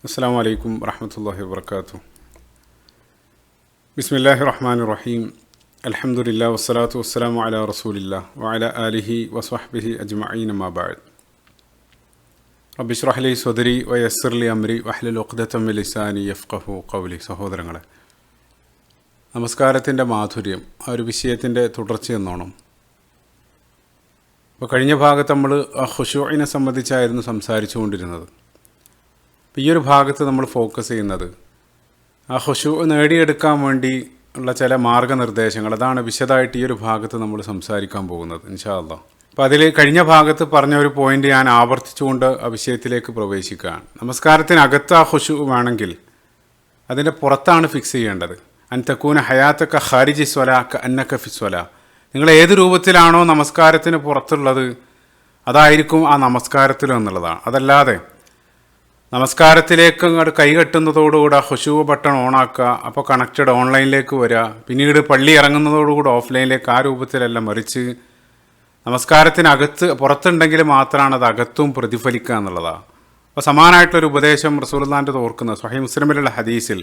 അസ്സലാമു അലൈക്കും വറഹ്മത്തുള്ളാഹി വബറകാതുഹു. ബിസ്മില്ലാഹിർ റഹ്മാനിർ റഹീം. അൽഹംദുലില്ലാഹി വസ്സലാത്തു വസ്സലാമു അലാ റസൂലില്ലാഹി വഅലാ ആലിഹി വസ്വഹ്ബിഹി അജ്മഈൻ. അമ്മാ ബഅദ്. റബ്ബി ഇശ്റഹ് ലി സ്വദ്രി വയസ്സിർ ലി അംരി വഹ്ലുൽ ഉഖ്ദതം മിൻ ലിസാനി യഫ്ഖഹു ഖൗലി. സഹോദരങ്ങളെ, നമസ്കാരത്തിൻ്റെ മാധുര്യം ആ ഒരു വിഷയത്തിൻ്റെ തുടർച്ചയെന്നോണം. അപ്പോൾ കഴിഞ്ഞ ഭാഗത്ത് നമ്മൾ ഖുശൂഇനെ സംബന്ധിച്ചായിരുന്നു സംസാരിച്ചുകൊണ്ടിരുന്നത്. അപ്പോൾ ഈ ഒരു ഭാഗത്ത് നമ്മൾ ഫോക്കസ് ചെയ്യുന്നത് ആ ഖുശൂ നേടിയെടുക്കാൻ വേണ്ടി ഉള്ള ചില മാർഗനിർദ്ദേശങ്ങൾ. അതാണ് വിശദമായിട്ട് ഈ ഒരു ഭാഗത്ത് നമ്മൾ സംസാരിക്കാൻ പോകുന്നത് ഇൻഷാ അല്ലാഹ്. അപ്പോൾ അതിൽ കഴിഞ്ഞ ഭാഗത്ത് പറഞ്ഞ ഒരു പോയിന്റ് ഞാൻ ആവർത്തിച്ചുകൊണ്ട് ആ വിഷയത്തിലേക്ക് പ്രവേശിക്കുകയാണ്. നമസ്കാരത്തിനകത്ത് ആ ഖുശൂ വേണമെങ്കിൽ അതിൻ്റെ പുറത്താണ് ഫിക്സ് ചെയ്യേണ്ടത്. അൻ തകൂന ഹയാത്തക ഖാരിജി സ്വലാക അന്നക ഫി സ്വലാ. നിങ്ങൾ ഏത് രൂപത്തിലാണോ നമസ്കാരത്തിന് പുറത്തുള്ളത് അതായിരിക്കും ആ നമസ്കാരത്തിലും എന്നുള്ളതാണ്. അതല്ലാതെ നമസ്കാരത്തിലേക്ക് അങ്ങോട്ട് കൈകെട്ടുന്നതോടുകൂടി ആ ഖുശൂ ബട്ടൺ ഓണാക്കുക, അപ്പോൾ കണക്റ്റഡ് ഓൺലൈനിലേക്ക് വരിക, പിന്നീട് പള്ളി ഇറങ്ങുന്നതോടുകൂടി ഓഫ്ലൈനിലേക്ക്, ആ രൂപത്തിലല്ല. മറിച്ച് നമസ്കാരത്തിനകത്ത് പുറത്തുണ്ടെങ്കിൽ മാത്രമാണ് അത് അകത്തും പ്രതിഫലിക്കുക എന്നുള്ളതാണ്. അപ്പോൾ സമാനമായിട്ടുള്ളൊരു ഉപദേശം റസൂലുള്ളാഹിൻ്റെ ഓർക്കുന്നത് സ്വഹീഹ് മുസ്ലിമിലുള്ള ഹദീസിൽ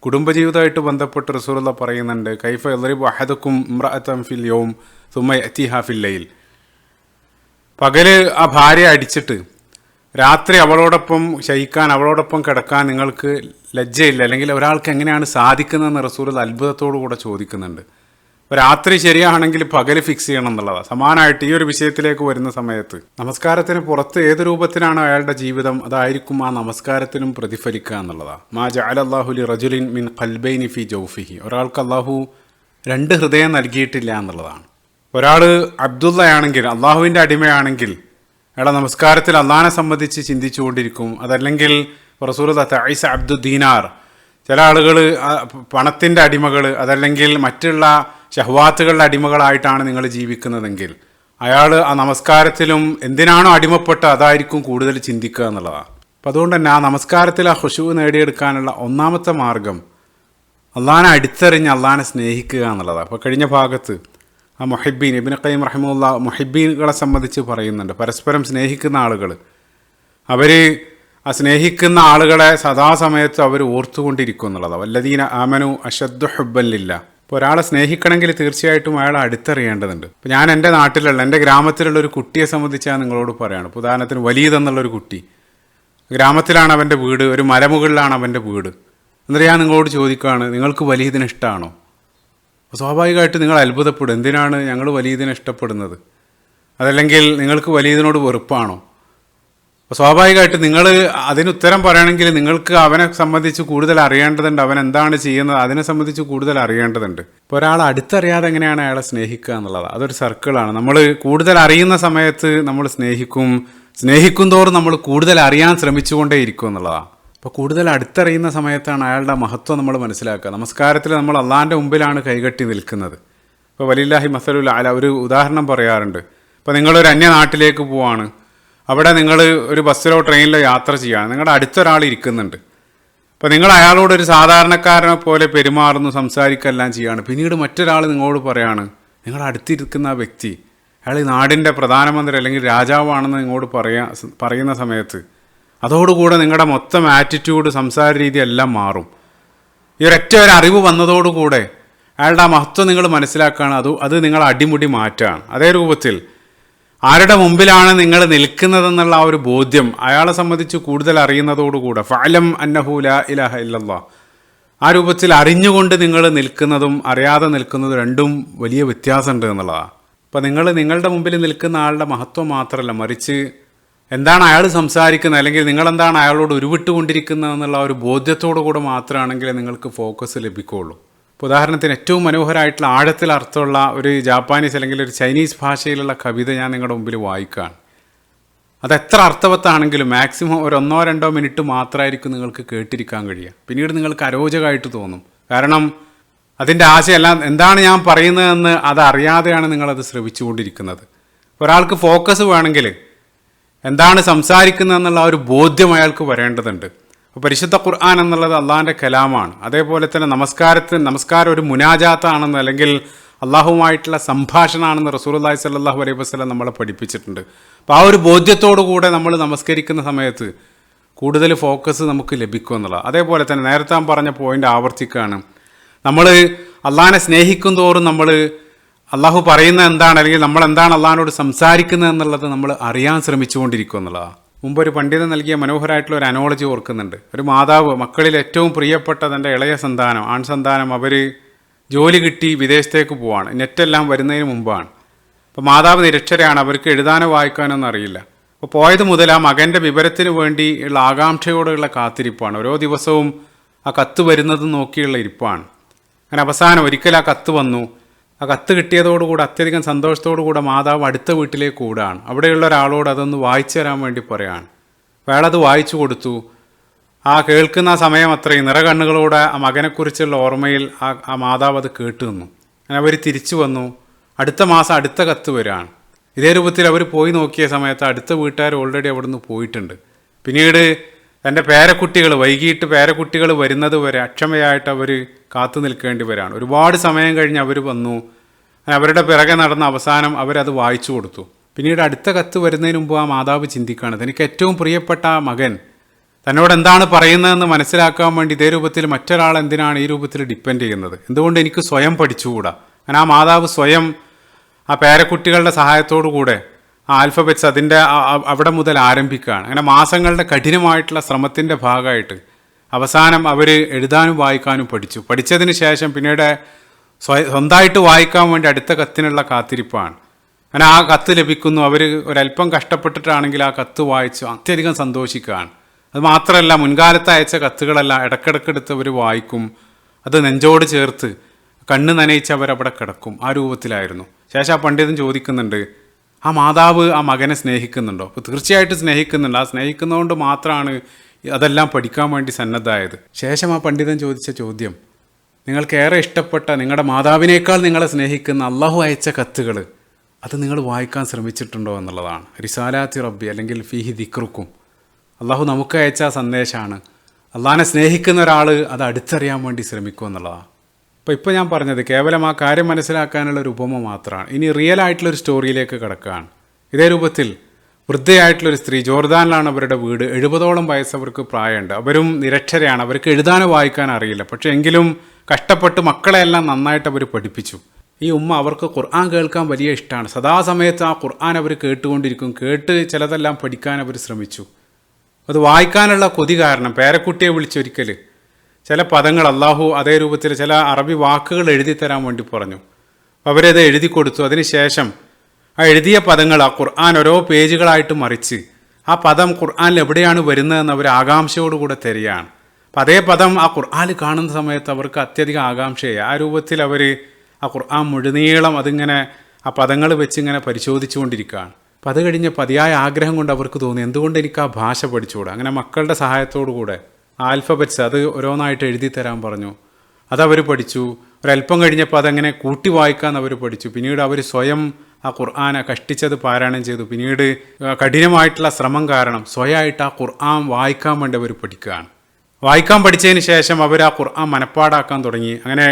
കുടുംബജീവിതമായിട്ട് ബന്ധപ്പെട്ട് റസൂലുള്ളാഹി പറയുന്നുണ്ട്, കൈഫ യദ്രിബു അഹദുക്കും ഇംറഅതൻ ഫിൽ യൗം സുമ്മ യഅതിഹാ ഫിൽ ലൈൽ. പകല് ആ ഭാര്യയെ അടിച്ചിട്ട് രാത്രി അവളോടൊപ്പം ശയിക്കാൻ, അവളോടൊപ്പം കിടക്കാൻ നിങ്ങൾക്ക് ലജ്ജയില്ല, അല്ലെങ്കിൽ ഒരാൾക്ക് എങ്ങനെയാണ് സാധിക്കുന്നതെന്ന് റസൂലുള്ളാഹി അത്ഭുതത്തോടു കൂടെ ചോദിക്കുന്നുണ്ട്. അപ്പോൾ രാത്രി ശരിയാണെങ്കിൽ പകല് ഫിക്സ് ചെയ്യണം എന്നുള്ളതാണ്. സമാനമായിട്ട് ഈ ഒരു വിഷയത്തിലേക്ക് വരുന്ന സമയത്ത് നമസ്കാരത്തിന് പുറത്ത് ഏത് രൂപത്തിലാണ് അയാളുടെ ജീവിതം അതായിരിക്കും ആ നമസ്കാരത്തിനും പ്രതിഫലിക്കുക എന്നുള്ളതാണ്. മാ ജഅലല്ലാഹു ലി റജുലിൻ മിൻ ഖൽബൈനി ഫി ജൗഫിഹി. ഒരാൾക്ക് അള്ളാഹു രണ്ട് ഹൃദയം നൽകിയിട്ടില്ല എന്നുള്ളതാണ്. ഒരാൾ അബ്ദുള്ളയാണെങ്കിൽ, അള്ളാഹുവിൻ്റെ അടിമയാണെങ്കിൽ, അയാളെ നമസ്കാരത്തിൽ അള്ളാഹിനെ സംബന്ധിച്ച് ചിന്തിച്ചുകൊണ്ടിരിക്കും. അതല്ലെങ്കിൽ റസൂലുള്ളാഹി തഈസ അബ്ദു ദീനാർ, ചില ആളുകൾ പണത്തിൻ്റെ അടിമകൾ, അതല്ലെങ്കിൽ മറ്റുള്ള ഷഹ്വാത്തുകളുടെ അടിമകളായിട്ടാണ് നിങ്ങൾ ജീവിക്കുന്നതെങ്കിൽ അയാൾ ആ നമസ്കാരത്തിലും എന്തിനാണോ അടിമപ്പെട്ട് അതായിരിക്കും കൂടുതൽ ചിന്തിക്കുക എന്നുള്ളതാണ്. അപ്പം അതുകൊണ്ട് തന്നെ ആ നമസ്കാരത്തിൽ ആ ഖുശൂ നേടിയെടുക്കാനുള്ള ഒന്നാമത്തെ മാർഗം അള്ളാഹിനെ അടുത്തെറിഞ്ഞ് അള്ളാഹിനെ സ്നേഹിക്കുക എന്നുള്ളതാണ്. അപ്പോൾ കഴിഞ്ഞ ഭാഗത്ത് ആ മുഹിബ്ബീൻ, ഇബ്നു ഖയ്യിം റഹിമഹുല്ലാഹ് മുഹിബ്ബീനുകളെ സംബന്ധിച്ച് പറയുന്നുണ്ട്. പരസ്പരം സ്നേഹിക്കുന്ന ആളുകൾ, അവർ ആ സ്നേഹിക്കുന്ന ആളുകളെ സദാസമയത്ത് അവർ ഓർത്തുകൊണ്ടിരിക്കും എന്നുള്ളതാണ്. വല്ലദീന ആമനു അശദ്ദു ഹുബ്ബൻ ലില്ലാ. ഇപ്പോൾ ഒരാളെ സ്നേഹിക്കണമെങ്കിൽ തീർച്ചയായിട്ടും അയാളെ അടുത്തറിയേണ്ടതുണ്ട്. ഇപ്പോൾ ഞാൻ എൻ്റെ നാട്ടിലുള്ള, എൻ്റെ ഗ്രാമത്തിലുള്ള ഒരു കുട്ടിയെ സംബന്ധിച്ച് ഞാൻ നിങ്ങളോട് പറയുകയാണ്. ഇപ്പോൾ ഉദാഹരണത്തിന് വലീദ് എന്നുള്ളൊരു കുട്ടി, ഗ്രാമത്തിലാണ് അവൻ്റെ വീട്, ഒരു മലമുകളിലാണ് അവൻ്റെ വീട്. എന്നിട്ട് ഞാൻ നിങ്ങളോട് ചോദിക്കുകയാണ്, നിങ്ങൾക്ക് വലീദിനെ ഇഷ്ടമാണോ? സ്വാഭാവികമായിട്ട് നിങ്ങൾ അത്ഭുതപ്പെടും, എന്തിനാണ് ഞങ്ങൾ വലീദിനെ ഇഷ്ടപ്പെടുന്നത്? അതല്ലെങ്കിൽ നിങ്ങൾക്ക് വലീദിനോട് വെറുപ്പാണോ? അപ്പോൾ സ്വാഭാവികമായിട്ട് നിങ്ങൾ അതിനുത്തരം പറയണമെങ്കിൽ നിങ്ങൾക്ക് അവനെ സംബന്ധിച്ച് കൂടുതൽ അറിയേണ്ടതുണ്ട്. അവൻ എന്താണ് ചെയ്യുന്നത് അതിനെ സംബന്ധിച്ച് കൂടുതൽ അറിയേണ്ടതുണ്ട്. ഇപ്പോൾ ഒരാൾ അടുത്തറിയാതെ എങ്ങനെയാണ് അയാളെ സ്നേഹിക്കുക എന്നുള്ളത് അതൊരു സർക്കിളാണ്. നമ്മൾ കൂടുതൽ അറിയുന്ന സമയത്ത് നമ്മൾ സ്നേഹിക്കും തോറും നമ്മൾ കൂടുതൽ അറിയാൻ ശ്രമിച്ചുകൊണ്ടേ ഇരിക്കും എന്നുള്ളതാണ്. അപ്പോൾ കൂടുതൽ അടുത്തറിയുന്ന സമയത്താണ് അയാളുടെ മഹത്വം നമ്മൾ മനസ്സിലാക്കുക. നമസ്കാരത്തിൽ നമ്മൾ അള്ളാഹിൻ്റെ മുമ്പിലാണ് കൈകെട്ടി നിൽക്കുന്നത്. ഇപ്പോൾ വലില്ലാഹി മസലുൽ അല ഒരു ഉദാഹരണം പറയാറുണ്ട്. ഇപ്പോൾ നിങ്ങളൊരു അന്യ നാട്ടിലേക്ക് പോവാണ്, അവിടെ നിങ്ങൾ ഒരു ബസ്സിലോ ട്രെയിനിലോ യാത്ര ചെയ്യുകയാണ്, നിങ്ങളുടെ അടുത്തൊരാൾ ഇരിക്കുന്നുണ്ട്. അപ്പോൾ നിങ്ങൾ അയാളോടൊരു സാധാരണക്കാരനെ പോലെ പെരുമാറുന്നു, സംസാരിക്കുകയെല്ലാം ചെയ്യുകയാണ്. പിന്നീട് മറ്റൊരാൾ നിങ്ങളോട് പറയാണ്, നിങ്ങളുടെ അടുത്തിരിക്കുന്ന ആ വ്യക്തി അയാൾ ഈ നാടിൻ്റെ പ്രധാനമന്ത്രി അല്ലെങ്കിൽ രാജാവാണെന്ന് നിങ്ങളോട് പറയുന്ന സമയത്ത് അതോടുകൂടെ നിങ്ങളുടെ മൊത്തം ആറ്റിറ്റ്യൂഡ്, സംസാര രീതി എല്ലാം മാറും. ഈ ഒരൊറ്റ ഒരു അറിവ് വന്നതോടുകൂടെ അയാളുടെ ആ മഹത്വം നിങ്ങൾ മനസ്സിലാക്കുകയാണ്. അത് നിങ്ങൾ അടിമുടി മാറ്റുകയാണ്. അതേ രൂപത്തിൽ ആരുടെ മുമ്പിലാണ് നിങ്ങൾ നിൽക്കുന്നതെന്നുള്ള ആ ഒരു ബോധ്യം അയാളെ സംബന്ധിച്ച് കൂടുതൽ അറിയുന്നതോടുകൂടെ ഫഅലം അന്നഹു ലാ ഇലാഹ ഇല്ലല്ലാഹ്, ആ രൂപത്തിൽ അറിഞ്ഞുകൊണ്ട് നിങ്ങൾ നിൽക്കുന്നതും അറിയാതെ നിൽക്കുന്നതും രണ്ടും വലിയ വ്യത്യാസമുണ്ട് എന്നുള്ളതാണ്. അപ്പോൾ നിങ്ങൾ നിങ്ങളുടെ മുമ്പിൽ നിൽക്കുന്ന ആളുടെ മഹത്വം മാത്രമല്ല, മറിച്ച് എന്താണ് അയാൾ സംസാരിക്കുന്നത്, അല്ലെങ്കിൽ നിങ്ങളെന്താണ് അയാളോട് ഉരുവിട്ടുകൊണ്ടിരിക്കുന്നത് എന്നുള്ള ഒരു ബോധ്യത്തോടു കൂടെ മാത്രമാണെങ്കിൽ നിങ്ങൾക്ക് ഫോക്കസ് ലഭിക്കുകയുള്ളൂ. ഇപ്പോൾ ഉദാഹരണത്തിന് ഏറ്റവും മനോഹരമായിട്ടുള്ള ആഴത്തിൽ അർത്ഥമുള്ള ഒരു ജാപ്പാനീസ് അല്ലെങ്കിൽ ഒരു ചൈനീസ് ഭാഷയിലുള്ള കവിത ഞാൻ നിങ്ങളുടെ മുമ്പിൽ വായിക്കുകയാണ്. അത് എത്ര അർത്ഥവത്താണെങ്കിലും മാക്സിമം ഒരു 1-2 മിനിറ്റ് മാത്രമായിരിക്കും നിങ്ങൾക്ക് കേട്ടിരിക്കാൻ കഴിയുക. പിന്നീട് നിങ്ങൾക്ക് അരോചകമായിട്ട് തോന്നും. കാരണം അതിൻ്റെ ആശയമെല്ലാം എന്താണ് ഞാൻ പറയുന്നതെന്ന് അതറിയാതെയാണ് നിങ്ങളത് ശ്രവിച്ചുകൊണ്ടിരിക്കുന്നത്. ഒരാൾക്ക് ഫോക്കസ് വേണമെങ്കിൽ എന്താണ് സംസാരിക്കുന്നതെന്നുള്ള ഒരു ബോധ്യം അയാൾക്ക് വരേണ്ടതുണ്ട്. അപ്പോൾ പരിശുദ്ധ ഖുർആൻ എന്നുള്ളത് അള്ളാഹിൻ്റെ കലാമാണ്. അതേപോലെ തന്നെ നമസ്കാരം ഒരു മുനാജാത്താണെന്ന്, അല്ലെങ്കിൽ അള്ളാഹുമായിട്ടുള്ള സംഭാഷണമാണെന്ന് റസൂലുള്ളാഹി സ്വല്ലല്ലാഹു അലൈഹി വസല്ലം നമ്മളെ പഠിപ്പിച്ചിട്ടുണ്ട്. അപ്പോൾ ആ ഒരു ബോധ്യത്തോടു കൂടെ നമ്മൾ നമസ്കരിക്കുന്ന സമയത്ത് കൂടുതൽ ഫോക്കസ് നമുക്ക് ലഭിക്കും എന്നുള്ളത്. അതേപോലെ തന്നെ നേരത്തെ ഞാൻ പറഞ്ഞ പോയിന്റ് ആവർത്തിക്കുകയാണ്. നമ്മൾ അള്ളാഹിനെ സ്നേഹിക്കും തോറും നമ്മൾ അള്ളാഹു പറയുന്ന എന്താണ്, അല്ലെങ്കിൽ നമ്മൾ എന്താണ് അള്ളാഹിനോട് സംസാരിക്കുന്നത് എന്നുള്ളത് നമ്മൾ അറിയാൻ ശ്രമിച്ചുകൊണ്ടിരിക്കും എന്നുള്ളതാണ്. മുമ്പൊരു പണ്ഡിതൻ നൽകിയ മനോഹരമായിട്ടുള്ള ഒരു അനോളജി ഓർക്കുന്നുണ്ട്. ഒരു മാതാവ് മക്കളിൽ ഏറ്റവും പ്രിയപ്പെട്ട തൻ്റെ ഇളയ സന്താനം, ആൺസന്താനം, അവർ ജോലി കിട്ടി വിദേശത്തേക്ക് പോവാണ്. നെറ്റെല്ലാം വരുന്നതിന് മുമ്പാണ്. അപ്പോൾ മാതാവ് നിരക്ഷരയാണ്, അവർക്ക് എഴുതാനോ വായിക്കാനോ ഒന്നും അറിയില്ല. അപ്പോൾ പോയത് മുതൽ ആ മകൻ്റെ വിവരത്തിന് വേണ്ടി ഉള്ള ആകാംക്ഷയോടുള്ള കാത്തിരിപ്പാണ്. ഓരോ ദിവസവും ആ കത്ത് വരുന്നത് നോക്കിയുള്ള ഇരിപ്പാണ്. അങ്ങനെ അവസാനം ഒരിക്കൽ ആ കത്ത് വന്നു. ആ കത്ത് കിട്ടിയതോടുകൂടി അത്യധികം സന്തോഷത്തോടുകൂടെ മാതാവ് അടുത്ത വീട്ടിലേക്ക് കൂടാണ്. അവിടെയുള്ള ഒരാളോട് അതൊന്ന് വായിച്ചു തരാൻ വേണ്ടി പറയാണ്. അയാളത് വായിച്ചു കൊടുത്തു. ആ കേൾക്കുന്ന സമയം അത്രയും നിറകണ്ണുകളോടെ ആ മകനെക്കുറിച്ചുള്ള ഓർമ്മയിൽ ആ മാതാവ് അത് കേട്ടു നിന്നു. അങ്ങനെ അവർ തിരിച്ചു വന്നു. അടുത്ത മാസം അടുത്ത കത്ത് വരികയാണ്. ഇതേ രൂപത്തിൽ അവർ പോയി നോക്കിയ സമയത്ത് അടുത്ത വീട്ടുകാർ ഓൾറെഡി അവിടെ നിന്ന് പോയിട്ടുണ്ട്. പിന്നീട് തൻ്റെ പേരക്കുട്ടികൾ, വൈകിട്ട് പേരക്കുട്ടികൾ വരുന്നത് വരെ അക്ഷമയായിട്ട് അവർ കാത്തു നിൽക്കേണ്ടി വരികയാണ്. ഒരുപാട് സമയം കഴിഞ്ഞ് അവർ വന്നു. അവരുടെ പിറകെ നടന്ന അവസാനം അവരത് വായിച്ചു കൊടുത്തു. പിന്നീട് അടുത്ത കത്ത് വരുന്നതിന് മുമ്പ് ആ മാതാവ് ചിന്തിക്കുകയാണ്, തനിക്ക് ഏറ്റവും പ്രിയപ്പെട്ട ആ മകൻ തന്നോട് എന്താണ് പറയുന്നതെന്ന് മനസ്സിലാക്കാൻ വേണ്ടി ഇതേ രൂപത്തിൽ മറ്റൊരാൾ എന്തിനാണ് ഈ രൂപത്തിൽ ഡിപ്പെൻഡ് ചെയ്യുന്നത്, എന്തുകൊണ്ട് എനിക്ക് സ്വയം പഠിച്ചുകൂടാ. അങ്ങനെ ആ മാതാവ് സ്വയം ആ പേരക്കുട്ടികളുടെ സഹായത്തോടു കൂടെ ആ ആൽഫബറ്റ്സ് അതിൻ്റെ അവിടെ മുതൽ ആരംഭിക്കുകയാണ്. അങ്ങനെ മാസങ്ങളുടെ കഠിനമായിട്ടുള്ള ശ്രമത്തിൻ്റെ ഭാഗമായിട്ട് അവസാനം അവർ എഴുതാനും വായിക്കാനും പഠിച്ചു. പഠിച്ചതിന് ശേഷം പിന്നീട് സ്വന്തമായിട്ട് വായിക്കാൻ വേണ്ടി അടുത്ത കത്തിനുള്ള കാത്തിരിപ്പാണ്. അങ്ങനെ ആ കത്ത് ലഭിക്കുന്നു. അവർ ഒരല്പം കഷ്ടപ്പെട്ടിട്ടാണെങ്കിൽ ആ കത്ത് വായിച്ചു അത്യധികം സന്തോഷിക്കുകയാണ്. അത് മാത്രമല്ല, മുൻകാലത്ത് അയച്ച കത്തുകളെല്ലാം ഇടയ്ക്കിടയ്ക്കെടുത്ത് അവർ വായിക്കും. അത് നെഞ്ചോട് ചേർത്ത് കണ്ണ് നനയിച്ച് അവരവിടെ കിടക്കും. ആ രൂപത്തിലായിരുന്നു. ശേഷം ആ പണ്ഡിതൻ ചോദിക്കുന്നുണ്ട്, ആ മാതാവ് ആ മകനെ സ്നേഹിക്കുന്നുണ്ടോ? അപ്പോൾ തീർച്ചയായിട്ടും സ്നേഹിക്കുന്നുണ്ട്. ആ സ്നേഹിക്കുന്നതുകൊണ്ട് മാത്രമാണ് അതെല്ലാം പഠിക്കാൻ വേണ്ടി സന്നദ്ധമായത്. ശേഷം ആ പണ്ഡിതൻ ചോദിച്ച ചോദ്യം, നിങ്ങൾക്കേറെ ഇഷ്ടപ്പെട്ട നിങ്ങളുടെ മാതാവിനേക്കാൾ നിങ്ങളെ സ്നേഹിക്കുന്ന അള്ളാഹു അയച്ച കത്തുകൾ അത് നിങ്ങൾ വായിക്കാൻ ശ്രമിച്ചിട്ടുണ്ടോ എന്നുള്ളതാണ്. റിസാലാത്തി റബ്ബി അല്ലെങ്കിൽ ഫീഹി ദിക്റുക്കും, അള്ളാഹു നമുക്ക് അയച്ച സന്ദേശമാണ്. അള്ളാഹിനെ സ്നേഹിക്കുന്ന ഒരാൾ അത് അടുത്തറിയാൻ വേണ്ടി ശ്രമിക്കും എന്നുള്ളതാണ്. ഇപ്പോൾ ഞാൻ പറഞ്ഞത് കേവലം ആ കാര്യം മനസ്സിലാക്കാനുള്ള ഒരു ഉപമ മാത്രമാണ്. ഇനി റിയൽ ആയിട്ടുള്ളൊരു സ്റ്റോറിയിലേക്ക് കിടക്കുകയാണ്. ഇതേ രൂപത്തിൽ വൃദ്ധയായിട്ടുള്ളൊരു സ്ത്രീ, ജോർദാനിലാണ് അവരുടെ വീട്. 70ഓളം വയസ്സ് അവർക്ക് പ്രായമുണ്ട്. അവരും നിരക്ഷരയാണ്, അവർക്ക് എഴുതാനോ വായിക്കാനോ അറിയില്ല. പക്ഷേ എങ്കിലും കഷ്ടപ്പെട്ട് മക്കളെല്ലാം നന്നായിട്ട് അവർ പഠിപ്പിച്ചു. ഈ ഉമ്മ, അവർക്ക് ഖുർആൻ കേൾക്കാൻ വലിയ ഇഷ്ടമാണ്. സദാസമയത്ത് ആ ഖുർആൻ അവർ കേട്ടുകൊണ്ടിരിക്കും. കേട്ട് ചിലതെല്ലാം പഠിക്കാൻ അവർ ശ്രമിച്ചു. അത് വായിക്കാനുള്ള കൊതി കാരണം പേരക്കുട്ടിയെ വിളിച്ചൊരിക്കൽ ചില പദങ്ങൾ അള്ളാഹു അതേ രൂപത്തിൽ ചില അറബി വാക്കുകൾ എഴുതി തരാൻ വേണ്ടി പറഞ്ഞു. അവരത് എഴുതി കൊടുത്തു. അതിനുശേഷം ആ എഴുതിയ പദങ്ങൾ ആ ഖുർആൻ ഓരോ പേജുകളായിട്ട് മറിച്ച് ആ പദം ഖുർആനിൽ എവിടെയാണ് വരുന്നതെന്ന് അവർ ആകാംക്ഷയോടുകൂടെ തരികയാണ്. അപ്പം അതേ പദം ആ ഖുർആനിൽ കാണുന്ന സമയത്ത് അവർക്ക് അത്യധികം ആകാംക്ഷയായി. ആ രൂപത്തിൽ അവർ ആ ഖുർആൻ മുഴുനീളം അതിങ്ങനെ ആ പദങ്ങൾ വെച്ച് ഇങ്ങനെ പരിശോധിച്ചു കൊണ്ടിരിക്കുകയാണ്. അപ്പം അത് കഴിഞ്ഞ് പതിയായ ആഗ്രഹം കൊണ്ട് അവർക്ക് തോന്നി, എന്തുകൊണ്ട് എനിക്ക് ആ ഭാഷ പഠിച്ചുകൂടാ. അങ്ങനെ മക്കളുടെ സഹായത്തോടു കൂടെ ആൽഫബറ്റ്സ് അത് ഓരോന്നായിട്ട് എഴുതി തരാൻ പറഞ്ഞു. അതവർ പഠിച്ചു. ഒരല്പം കഴിഞ്ഞപ്പോൾ അതെങ്ങനെ കൂട്ടി വായിക്കാൻ അവർ പഠിച്ചു. പിന്നീട് അവർ സ്വയം ആ ഖുർആനെ കഷ്ടിച്ചത് പാരായണം ചെയ്തു. പിന്നീട് കഠിനമായിട്ടുള്ള ശ്രമം കാരണം സ്വയമായിട്ട് ആ ഖുർആൻ വായിക്കാൻ വേണ്ടി അവർ പഠിക്കുകയാണ്. വായിക്കാൻ പഠിച്ചതിന് ശേഷം അവർ ആ ഖുർആൻ മനപ്പാടാക്കാൻ തുടങ്ങി. അങ്ങനെ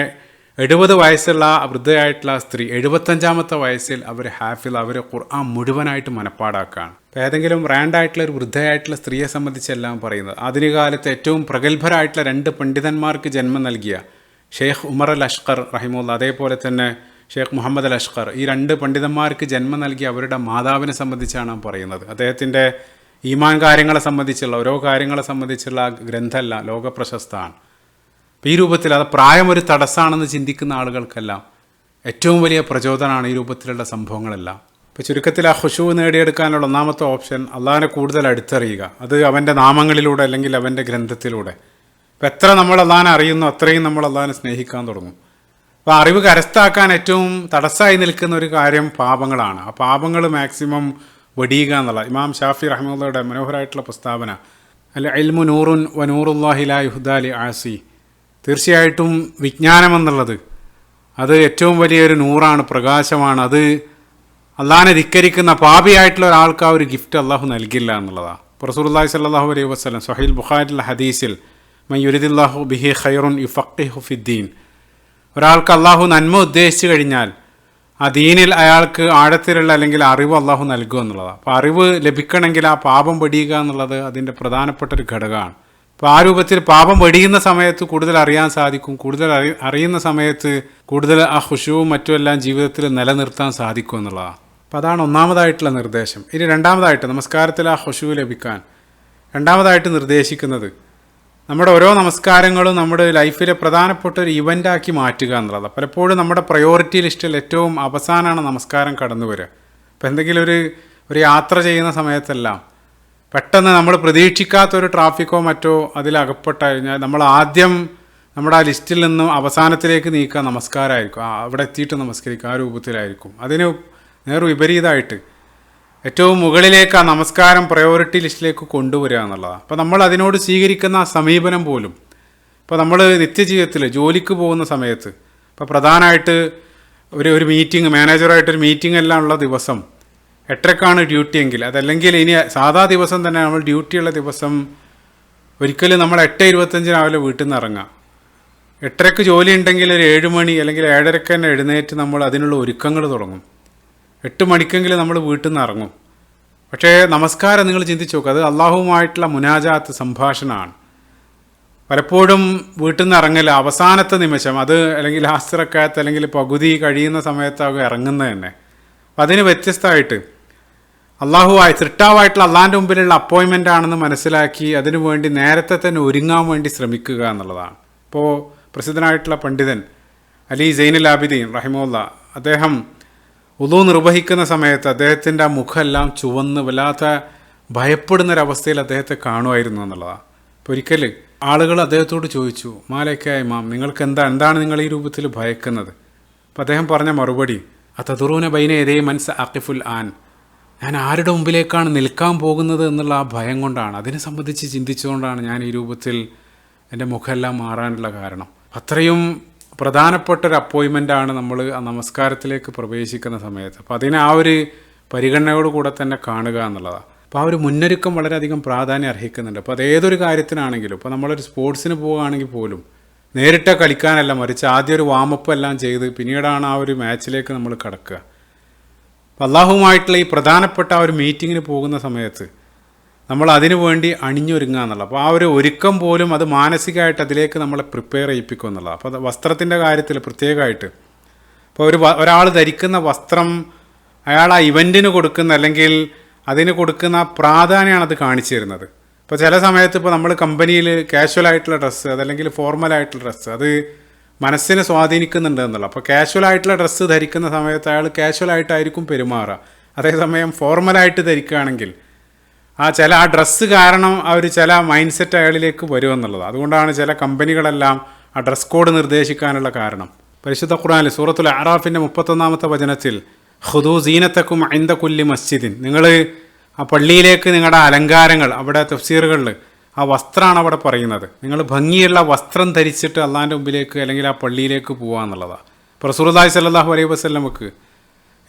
70 വയസ്സുള്ള വൃദ്ധയായിട്ടുള്ള സ്ത്രീ 75ാമത്തെ വയസ്സിൽ അവർ ഹാഫിൽ, അവർ ഖുർആൻ മുഴുവനായിട്ട് മനപ്പാടാക്കുകയാണ്. അപ്പോൾ ഏതെങ്കിലും റാൻഡായിട്ടുള്ള ഒരു വൃദ്ധയായിട്ടുള്ള സ്ത്രീയെ സംബന്ധിച്ചെല്ലാം പറയുന്നത്, ആധുനിക കാലത്ത് ഏറ്റവും പ്രഗത്ഭരായിട്ടുള്ള 2 പണ്ഡിതന്മാർക്ക് ജന്മം നൽകിയ ഷെയ്ഖ് ഉമർ അൽ അഷ്ഖർ റഹിമുള്ള, അതേപോലെ തന്നെ ഷെയ്ഖ് മുഹമ്മദ് അൽ അഷ്ഖർ, ഈ 2 പണ്ഡിതന്മാർക്ക് ജന്മം നൽകിയ അവരുടെ മാതാവിനെ സംബന്ധിച്ചാണ് പറയുന്നത്. അദ്ദേഹത്തിൻ്റെ ഈമാൻ കാര്യങ്ങളെ സംബന്ധിച്ചുള്ള ഓരോ കാര്യങ്ങളെ സംബന്ധിച്ചുള്ള ഗ്രന്ഥമല്ല ലോകപ്രശസ്തമാണ്. അപ്പോൾ ഈ രൂപത്തിൽ അത് പ്രായം ഒരു തടസ്സമാണെന്ന് ചിന്തിക്കുന്ന ആളുകൾക്കെല്ലാം ഏറ്റവും വലിയ പ്രചോദനമാണ് ഈ രൂപത്തിലുള്ള സംഭവങ്ങളെല്ലാം. ഇപ്പോൾ ചുരുക്കത്തിൽ ആ ഖുശൂ നേടിയെടുക്കാനുള്ള ഒന്നാമത്തെ ഓപ്ഷൻ അള്ളാഹിനെ കൂടുതൽ അടുത്തറിയുക. അത് അവൻ്റെ നാമങ്ങളിലൂടെ അല്ലെങ്കിൽ അവൻ്റെ ഗ്രന്ഥത്തിലൂടെ. അപ്പോൾ എത്ര നമ്മൾ അള്ളാഹിനെ അറിയുന്നു അത്രയും നമ്മൾ അള്ളാഹിനെ സ്നേഹിക്കാൻ തുടങ്ങും. അപ്പോൾ അറിവ് കരസ്ഥമാക്കാൻ ഏറ്റവും തടസ്സമായി നിൽക്കുന്ന ഒരു കാര്യം പാപങ്ങളാണ്. ആ പാപങ്ങൾ മാക്സിമം വെടിയുക എന്നുള്ള ഇമാം ഷാഫി റഹ്മത്തുള്ളാഹിയുടെ മനോഹരമായിട്ടുള്ള പ്രസ്താവന, അൽ ഇൽമു നൂറുൻ വ നൂറുല്ലാഹി ലാ യുഹ്ദാ ലി ആസി. തീർച്ചയായിട്ടും വിജ്ഞാനമെന്നുള്ളത് അത് ഏറ്റവും വലിയൊരു നൂറാണ്, പ്രകാശമാണ്. അത് അള്ളാഹിനെ ധിക്കരിക്കുന്ന പാപിയായിട്ടുള്ള ഒരാൾക്ക് ആ ഒരു ഗിഫ്റ്റ് അള്ളാഹു നൽകില്ല എന്നുള്ളതാണ്. റസൂലുള്ളാഹി സ്വല്ലല്ലാഹു അലൈഹി വസല്ലം സ്വഹീഹുൽ ബുഖാരിയിലെ ഹദീസിൽ മൻ യുരിദില്ലാഹു ബിഹി ഖൈറുൻ യുഫഖിഹു ഫിദ്ദീൻ, ഒരാൾക്ക് അള്ളാഹു നന്മ ഉദ്ദേശിച്ചു കഴിഞ്ഞാൽ ആ ദീനിൽ അയാൾക്ക് ആഴത്തിലുള്ള അല്ലെങ്കിൽ അറിവ് അള്ളാഹു നൽകുക എന്നുള്ളതാണ്. അപ്പോൾ അറിവ് ലഭിക്കണമെങ്കിൽ ആ പാപം വെടിയുക എന്നുള്ളത് അതിൻ്റെ പ്രധാനപ്പെട്ട ഒരു ഘടകമാണ്. അപ്പോൾ ആ രൂപത്തിൽ പാപം വെടിയുന്ന സമയത്ത് കൂടുതൽ അറിയാൻ സാധിക്കും, കൂടുതൽ അറിയുന്ന സമയത്ത് കൂടുതൽ ആ ഖുശൂവും മറ്റുമെല്ലാം ജീവിതത്തിൽ നിലനിർത്താൻ സാധിക്കും എന്നുള്ളതാണ്. അപ്പോൾ അതാണ് ഒന്നാമതായിട്ടുള്ള നിർദ്ദേശം. ഇനി രണ്ടാമതായിട്ട് നമസ്കാരത്തിൽ ആ ഖുശൂ ലഭിക്കാൻ രണ്ടാമതായിട്ട് നിർദ്ദേശിക്കുന്നത് നമ്മുടെ ഓരോ നമസ്കാരങ്ങളും നമ്മുടെ ലൈഫിലെ പ്രധാനപ്പെട്ട ഒരു ഇവൻ്റാക്കി മാറ്റുക എന്നുള്ളതാണ്. പലപ്പോഴും നമ്മുടെ പ്രയോറിറ്റി ലിസ്റ്റിൽ ഏറ്റവും അവസാനമാണ് നമസ്കാരം കടന്നു വരിക. അപ്പോൾ എന്തെങ്കിലും ഒരു യാത്ര ചെയ്യുന്ന സമയത്തെല്ലാം പെട്ടെന്ന് നമ്മൾ പ്രതീക്ഷിക്കാത്തൊരു ട്രാഫിക്കോ മറ്റോ അതിലകപ്പെട്ട് കഴിഞ്ഞാൽ നമ്മൾ ആദ്യം നമ്മുടെ ആ ലിസ്റ്റിൽ നിന്നും അവസാനത്തിലേക്ക് നീക്കുക നമസ്കാരമായിരിക്കും. അവിടെ എത്തിയിട്ട് നമസ്കരിക്കുക, ആ രൂപത്തിലായിരിക്കും. അതിന് വിപരീതമായിട്ട് ഏറ്റവും മുകളിലേക്ക് ആ നമസ്കാരം പ്രയോറിറ്റി ലിസ്റ്റിലേക്ക് കൊണ്ടുവരിക എന്നുള്ളതാണ്. അപ്പോൾ നമ്മൾ അതിനോട് സ്വീകരിക്കുന്ന ആ സമീപനം പോലും ഇപ്പോൾ നമ്മൾ നിത്യജീവിതത്തിൽ ജോലിക്ക് പോകുന്ന സമയത്ത് ഇപ്പോൾ പ്രധാനമായിട്ട് ഒരു മീറ്റിംഗ് മാനേജറായിട്ടൊരു മീറ്റിംഗ് എല്ലാം ഉള്ള ദിവസം 8:00 ഡ്യൂട്ടി എങ്കിൽ അതല്ലെങ്കിൽ ഇനി സാധാ ദിവസം തന്നെ നമ്മൾ ഡ്യൂട്ടിയുള്ള ദിവസം ഒരിക്കലും നമ്മൾ 8:25 രാവിലെ വീട്ടിൽ നിന്ന് ഇറങ്ങാം. 8:00 ജോലി ഉണ്ടെങ്കിൽ ഒരു 7 മണി അല്ലെങ്കിൽ 7:30 തന്നെ എഴുന്നേറ്റ് നമ്മൾ അതിനുള്ള ഒരുക്കങ്ങൾ തുടങ്ങും. 8 മണിക്കെങ്കിലും നമ്മൾ വീട്ടിൽ നിന്ന് ഇറങ്ങും. പക്ഷേ നമസ്കാരം നിങ്ങൾ ചിന്തിച്ച് നോക്കുക, അത് അള്ളാഹുവുമായിട്ടുള്ള മുനാജാത്ത് സംഭാഷണമാണ്. പലപ്പോഴും വീട്ടിൽ നിന്ന് ഇറങ്ങില്ല അവസാനത്തെ നിമിഷം, അത് അല്ലെങ്കിൽ ലാസ്റ്റ് റക്അത്ത് അല്ലെങ്കിൽ പകുതി കഴിയുന്ന സമയത്താകും ഇറങ്ങുന്നത് തന്നെ. അപ്പം അതിന് വ്യത്യസ്തമായിട്ട് സൃഷ്ടാവായിട്ടുള്ള അള്ളാഹിൻ്റെ മുമ്പിലുള്ള അപ്പോയിൻമെൻ്റ് ആണെന്ന് മനസ്സിലാക്കി അതിനു വേണ്ടി നേരത്തെ തന്നെ ഒരുങ്ങാൻ വേണ്ടി ശ്രമിക്കുക എന്നുള്ളതാണ്. ഇപ്പോൾ പ്രസിദ്ധനായിട്ടുള്ള പണ്ഡിതൻ അലി സൈനുൽ ആബിദീൻ റഹിമഹുല്ല, അദ്ദേഹം വുളൂ നിർവഹിക്കുന്ന സമയത്ത് അദ്ദേഹത്തിൻ്റെ ആ മുഖമെല്ലാം ചുവന്ന് വല്ലാത്ത ഭയപ്പെടുന്നൊരവസ്ഥയിൽ അദ്ദേഹത്തെ കാണുമായിരുന്നു എന്നുള്ളതാണ്. അപ്പോൾ ഒരിക്കൽ ആളുകൾ അദ്ദേഹത്തോട് ചോദിച്ചു, മാലയ്ക്ക ഇമാം, നിങ്ങൾക്ക് എന്താണ് നിങ്ങൾ ഈ രൂപത്തിൽ ഭയക്കുന്നത്? അപ്പോൾ അദ്ദേഹം പറഞ്ഞ മറുപടി, അതദറൂന ബൈന യദൈ മൻസ ആഖിഫുൽ ആൻ, ഞാൻ ആരുടെ മുമ്പിലേക്കാണ് നിൽക്കാൻ പോകുന്നത് എന്നുള്ള ആ ഭയം കൊണ്ടാണ്, അതിനെ സംബന്ധിച്ച് ചിന്തിച്ചുകൊണ്ടാണ് ഞാൻ ഈ രൂപത്തിൽ എൻ്റെ മുഖമെല്ലാം മാറാനുള്ള കാരണം. അത്രയും പ്രധാനപ്പെട്ട ഒരു അപ്പോയിൻമെൻ്റാണ് നമ്മൾ ആ നമസ്കാരത്തിലേക്ക് പ്രവേശിക്കുന്ന സമയത്ത്. അപ്പോൾ അതിനെ ആ ഒരു പരിഗണനയോടുകൂടെ തന്നെ കാണുക എന്നുള്ളതാണ്. അപ്പോൾ ആ ഒരു മുന്നൊരുക്കം വളരെയധികം പ്രാധാന്യം അർഹിക്കുന്നുണ്ട്. അപ്പോൾ അത് ഏതൊരു കാര്യത്തിനാണെങ്കിലും, ഇപ്പോൾ നമ്മളൊരു സ്പോർട്സിന് പോവുകയാണെങ്കിൽ പോലും നേരിട്ട് കളിക്കാനല്ല, മറിച്ച് ആദ്യം ഒരു വാമപ്പ് എല്ലാം ചെയ്ത് പിന്നീടാണ് ആ ഒരു മാച്ചിലേക്ക് നമ്മൾ കടക്കുക. അപ്പോൾ അള്ളാഹുവുമായിട്ടുള്ള ഈ പ്രധാനപ്പെട്ട ആ ഒരു മീറ്റിങ്ങിന് പോകുന്ന സമയത്ത് നമ്മൾ അതിനു വേണ്ടി അണിഞ്ഞൊരുങ്ങുക എന്നുള്ളത്. അപ്പോൾ ആ ഒരു ഒരുക്കം പോലും അത് മാനസികമായിട്ട് അതിലേക്ക് നമ്മളെ പ്രിപ്പയർ ചെയ്യിപ്പിക്കും എന്നുള്ളത്. അപ്പോൾ വസ്ത്രത്തിൻ്റെ കാര്യത്തിൽ പ്രത്യേകമായിട്ട് ഇപ്പോൾ ഒരാൾ ധരിക്കുന്ന വസ്ത്രം അയാൾ ആ ഇവൻറ്റിന് കൊടുക്കുന്ന അല്ലെങ്കിൽ അതിന് കൊടുക്കുന്ന പ്രാധാന്യമാണ് അത് കാണിച്ചു തരുന്നത്. ഇപ്പോൾ ചില സമയത്ത് ഇപ്പോൾ നമ്മൾ കമ്പനിയിൽ കാഷ്വലായിട്ടുള്ള ഡ്രസ്സ് അതല്ലെങ്കിൽ ഫോർമലായിട്ടുള്ള ഡ്രസ്സ് അത് മനസ്സിനെ സ്വാധീനിക്കുന്നുണ്ട് എന്നുള്ളത്. അപ്പോൾ കാഷ്വലായിട്ടുള്ള ഡ്രസ്സ് ധരിക്കുന്ന സമയത്ത് അയാൾ കാഷ്വലായിട്ടായിരിക്കും പെരുമാറുക. അതേസമയം ഫോർമലായിട്ട് ധരിക്കുകയാണെങ്കിൽ ആ ഡ്രസ്സ് കാരണം ചില മൈൻഡ് സെറ്റ് അയാളിലേക്ക് വരുമെന്നുള്ളത്. അതുകൊണ്ടാണ് ചില കമ്പനികളെല്ലാം ആ ഡ്രസ് കോഡ് നിർദ്ദേശിക്കാനുള്ള കാരണം. പരിശുദ്ധ ഖുർആനിൽ സൂറത്തുൽ അറാഫിൻ്റെ 31-ാമത്തെ വചനത്തിൽ ഖുദൂ സീനത്തക്കും ഇൻദ കുല്ലി മസ്ജിദിൻ, നിങ്ങൾ ആ പള്ളിയിലേക്ക് നിങ്ങളുടെ അലങ്കാരങ്ങൾ, അവിടെ തഫ്സീറുകളിൽ ആ വസ്ത്രമാണ് അവിടെ പറയുന്നത്, നിങ്ങൾ ഭംഗിയുള്ള വസ്ത്രം ധരിച്ചിട്ട് അള്ളാഹിൻ്റെ മുമ്പിലേക്ക് അല്ലെങ്കിൽ ആ പള്ളിയിലേക്ക് പോകുക എന്നുള്ളതാണ്. ഇപ്പോൾ റസൂലുള്ളാഹി സ്വല്ലല്ലാഹു അലൈഹി വസല്ലമക്ക്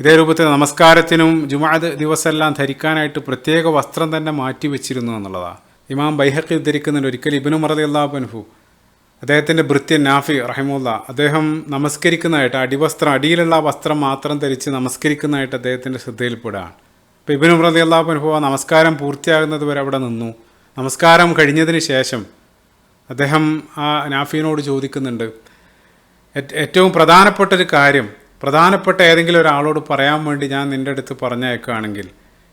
ഇതേ രൂപത്തിൽ നമസ്കാരത്തിനും ജുമുഅത്ത് ദിവസമെല്ലാം ധരിക്കാനായിട്ട് പ്രത്യേക വസ്ത്രം തന്നെ മാറ്റി വെച്ചിരുന്നു എന്നുള്ളതാണ്. ഇമാം ബൈഹഖി ഉദ്ധരിക്കുന്നുണ്ട്, ഒരിക്കൽ ഇബ്നു ഉമർ റളിയല്ലാഹു അൻഹു അദ്ദേഹത്തിൻ്റെ ഭൃത്യൻ നാഫി റഹിമുല്ല, അദ്ദേഹം നമസ്കരിക്കുന്നതായിട്ട് അടിയിലുള്ള വസ്ത്രം മാത്രം ധരിച്ച് നമസ്കരിക്കുന്നതായിട്ട് അദ്ദേഹത്തിൻ്റെ ശ്രദ്ധയിൽപ്പെടുകയാണ്. ഇപ്പോൾ ഇബ്നു ഉമർ റളിയല്ലാഹു അൻഹു ആ നമസ്കാരം പൂർത്തിയാകുന്നത് വരെ അവിടെ നിന്നു. നമസ്കാരം കഴിഞ്ഞതിന് ശേഷം അദ്ദേഹം ആ നാഫിനോട് ചോദിക്കുന്നുണ്ട്, ഏറ്റവും പ്രധാനപ്പെട്ടൊരു കാര്യം പ്രധാനപ്പെട്ട ഏതെങ്കിലും ഒരാളോട് പറയാൻ വേണ്ടി ഞാൻ നിൻ്റെ അടുത്ത് പറഞ്ഞയക്കുകയാണെങ്കിൽ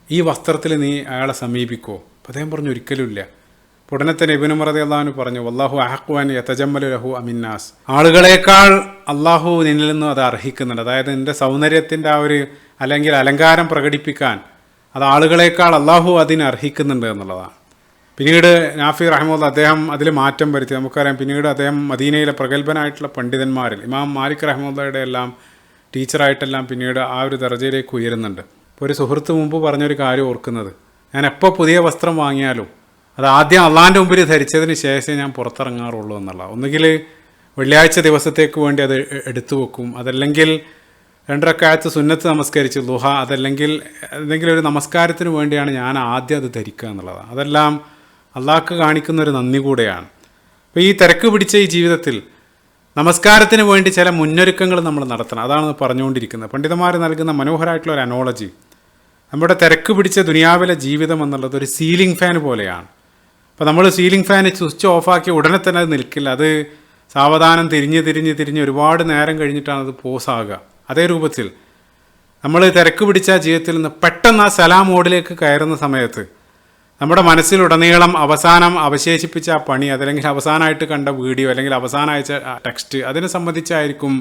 ഈ വസ്ത്രത്തിൽ നീ അയാളെ സമീപിക്കുമോ? അപ്പോൾ അദ്ദേഹം പറഞ്ഞു, ഒരിക്കലുമില്ല. ഉടനെ തന്നെ ഇബ്നു ഉമർ റളിയല്ലാഹു അൻഹു പറഞ്ഞു, വല്ലാഹു അഹഖു അൻ യതജമ്മലു ലഹു അമിന്നാസ്, ആളുകളേക്കാൾ അള്ളാഹു നിന്നിൽ നിന്നും അത് അർഹിക്കുന്നുണ്ട്. അതായത് നിൻ്റെ സൗന്ദര്യത്തിൻ്റെ ആ ഒരു അല്ലെങ്കിൽ അലങ്കാരം പ്രകടിപ്പിക്കാൻ അത് ആളുകളേക്കാൾ അള്ളാഹു അതിന് അർഹിക്കുന്നുണ്ട് എന്നുള്ളതാണ്. പിന്നീട് നാഫി റഹിമുള്ള അദ്ദേഹം അതിൽ മാറ്റം വരുത്തി. നമുക്കറിയാം, പിന്നീട് അദ്ദേഹം മദീനയിലെ പ്രഗത്ഭനായിട്ടുള്ള പണ്ഡിതന്മാരിൽ ഇമാം മാലിക് റഹിമുള്ളയുടെ എല്ലാം ടീച്ചറായിട്ടെല്ലാം പിന്നീട് ആ ഒരു ദർജയിലേക്ക് ഉയരുന്നുണ്ട്. ഇപ്പോൾ ഒരു സുഹൃത്ത് മുമ്പ് പറഞ്ഞൊരു കാര്യം ഓർക്കുന്നത്, ഞാൻ എപ്പോൾ പുതിയ വസ്ത്രം വാങ്ങിയാലും അത് ആദ്യം അള്ളാഹിൻ്റെ മുമ്പിൽ ധരിച്ചതിന് ശേഷം ഞാൻ പുറത്തിറങ്ങാറുള്ളൂ എന്നുള്ള. ഒന്നുകിൽ വെള്ളിയാഴ്ച ദിവസത്തേക്ക് വേണ്ടി അത് എടുത്തു വെക്കും, അതല്ലെങ്കിൽ 2 റക്അത്ത് സുന്നത്ത് നമസ്കരിച്ച് ളുഹ, അതല്ലെങ്കിൽ എന്തെങ്കിലും ഒരു നമസ്കാരത്തിന് വേണ്ടിയാണ് ഞാൻ ആദ്യം അത് ധരിക്കുക എന്നുള്ളതാണ്. അതെല്ലാം അള്ളാഹ്ക്ക് കാണിക്കുന്നൊരു നന്ദി കൂടെയാണ്. അപ്പോൾ ഈ തിരക്ക് പിടിച്ച ഈ ജീവിതത്തിൽ നമസ്കാരത്തിന് വേണ്ടി ചില മുന്നൊരുക്കങ്ങൾ നമ്മൾ നടത്തണം. അതാണ് പറഞ്ഞുകൊണ്ടിരിക്കുന്നത്. പണ്ഡിതന്മാർ നൽകുന്ന മനോഹരമായിട്ടുള്ള ഒരു അനോളജി, നമ്മുടെ തിരക്ക് പിടിച്ച ദുനിയാവിലെ ജീവിതം എന്നുള്ളത് ഒരു സീലിംഗ് ഫാൻ പോലെയാണ്. അപ്പോൾ നമ്മൾ സീലിംഗ് ഫാൻ സ്വിച്ച് ഓഫാക്കി ഉടനെ തന്നെ അത് നിൽക്കില്ല. അത് സാവധാനം തിരിഞ്ഞ് ഒരുപാട് നേരം കഴിഞ്ഞിട്ടാണ് അത് പോസാകുക. അതേ രൂപത്തിൽ നമ്മൾ തിരക്ക് പിടിച്ച ജീവിതത്തിൽ നിന്ന് പെട്ടെന്ന് ആ സലാം മോഡിലേക്ക് കയറുന്ന സമയത്ത് നമ്മുടെ മനസ്സിലുടനീളം അവസാനം അവശേഷിപ്പിച്ച ആ പണി, അതല്ലെങ്കിൽ അവസാനമായിട്ട് കണ്ട വീഡിയോ, അല്ലെങ്കിൽ അവസാനം അയച്ച ടെക്സ്റ്റ്, അതിനെ സംബന്ധിച്ചായിരിക്കും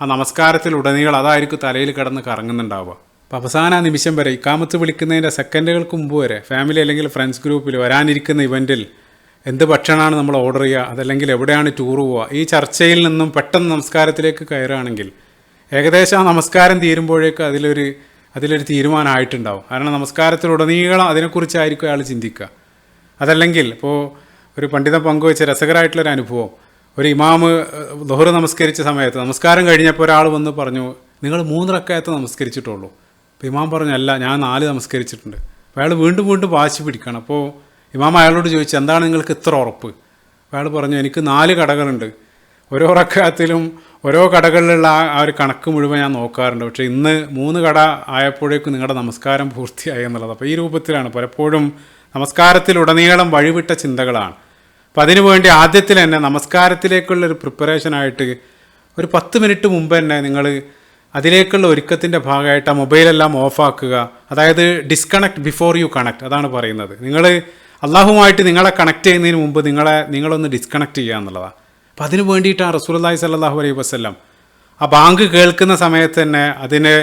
ആ നമസ്കാരത്തിലുടനീളം അതായിരിക്കും തലയിൽ കിടന്ന് കറങ്ങുന്നുണ്ടാവുക. അപ്പോൾ അവസാന നിമിഷം വരെ, ഇക്കാമത്ത് വിളിക്കുന്നതിൻ്റെ സെക്കൻഡുകൾക്ക് മുമ്പ് വരെ ഫാമിലി അല്ലെങ്കിൽ ഫ്രണ്ട്സ് ഗ്രൂപ്പിൽ വരാനിരിക്കുന്ന ഇവൻറ്റിൽ എന്ത് ഭക്ഷണമാണ് നമ്മൾ ഓർഡർ ചെയ്യുക, അതല്ലെങ്കിൽ എവിടെയാണ് ടൂർ പോവുക, ഈ ചർച്ചയിൽ നിന്നും പെട്ടെന്ന് നമസ്കാരത്തിലേക്ക് കയറുകയാണെങ്കിൽ ഏകദേശം ആ നമസ്കാരം തീരുമ്പോഴേക്ക് അതിലൊരു തീരുമാനമായിട്ടുണ്ടാവും. കാരണം നമസ്കാരത്തിലുടനീളം അതിനെക്കുറിച്ചായിരിക്കും അയാൾ ചിന്തിക്കുക. അതല്ലെങ്കിൽ ഇപ്പോൾ ഒരു പണ്ഡിതൻ പങ്കുവെച്ച രസകരമായിട്ടുള്ളൊരു അനുഭവം, ഒരു ഇമാമ് ദുഹർ നമസ്കരിച്ച സമയത്ത് നമസ്കാരം കഴിഞ്ഞപ്പോൾ ഒരാൾ വന്ന് പറഞ്ഞു, നിങ്ങൾ 3 റക്അത്ത് നമസ്കരിച്ചിട്ടുള്ളൂ. അപ്പോൾ ഇമാം പറഞ്ഞു, അല്ല, ഞാൻ 4 നമസ്കരിച്ചിട്ടുണ്ട്. അപ്പോൾ അയാൾ വീണ്ടും വാശി പിടിക്കണം. അപ്പോൾ ഇമാം അയാളോട് ചോദിച്ചു, എന്താണ് നിങ്ങൾക്ക് ഇത്ര ഉറപ്പ്? അയാൾ പറഞ്ഞു, എനിക്ക് 4 കടകളുണ്ട്, ഓരോ റക്അത്തിലും ഓരോ കടകളിലുള്ള ആ ഒരു കണക്ക് മുഴുവൻ ഞാൻ നോക്കാറുണ്ട്. പക്ഷേ ഇന്ന് 3 കട ആയപ്പോഴേക്കും നിങ്ങളുടെ നമസ്കാരം പൂർത്തിയായി എന്നുള്ളത്. അപ്പോൾ ഈ രൂപത്തിലാണ് പലപ്പോഴും നമസ്കാരത്തിലുടനീളം വഴിവിട്ട ചിന്തകളാണ്. അപ്പം അതിനുവേണ്ടി ആദ്യത്തിൽ തന്നെ നമസ്കാരത്തിലേക്കുള്ളൊരു പ്രിപ്പറേഷനായിട്ട് ഒരു 10 മിനിറ്റ് മുമ്പ് തന്നെ നിങ്ങൾ അതിലേക്കുള്ള ഒരുക്കത്തിൻ്റെ ഭാഗമായിട്ട് ആ മൊബൈലെല്ലാം ഓഫാക്കുക. അതായത് ഡിസ്കണക്ട് ബിഫോർ യു കണക്ട്, അതാണ് പറയുന്നത്. നിങ്ങൾ അള്ളാഹുമായിട്ട് നിങ്ങളെ കണക്ട് ചെയ്യുന്നതിന് മുമ്പ് നിങ്ങളൊന്ന് ഡിസ്കണക്ട് ചെയ്യുക എന്നുള്ളതാണ്. അപ്പം അതിന് വേണ്ടിയിട്ടാണ് റസൂലുള്ളാഹി സ്വല്ലല്ലാഹു അലൈഹി വസല്ലം ആ ബാങ്ക് കേൾക്കുന്ന സമയത്ത് തന്നെ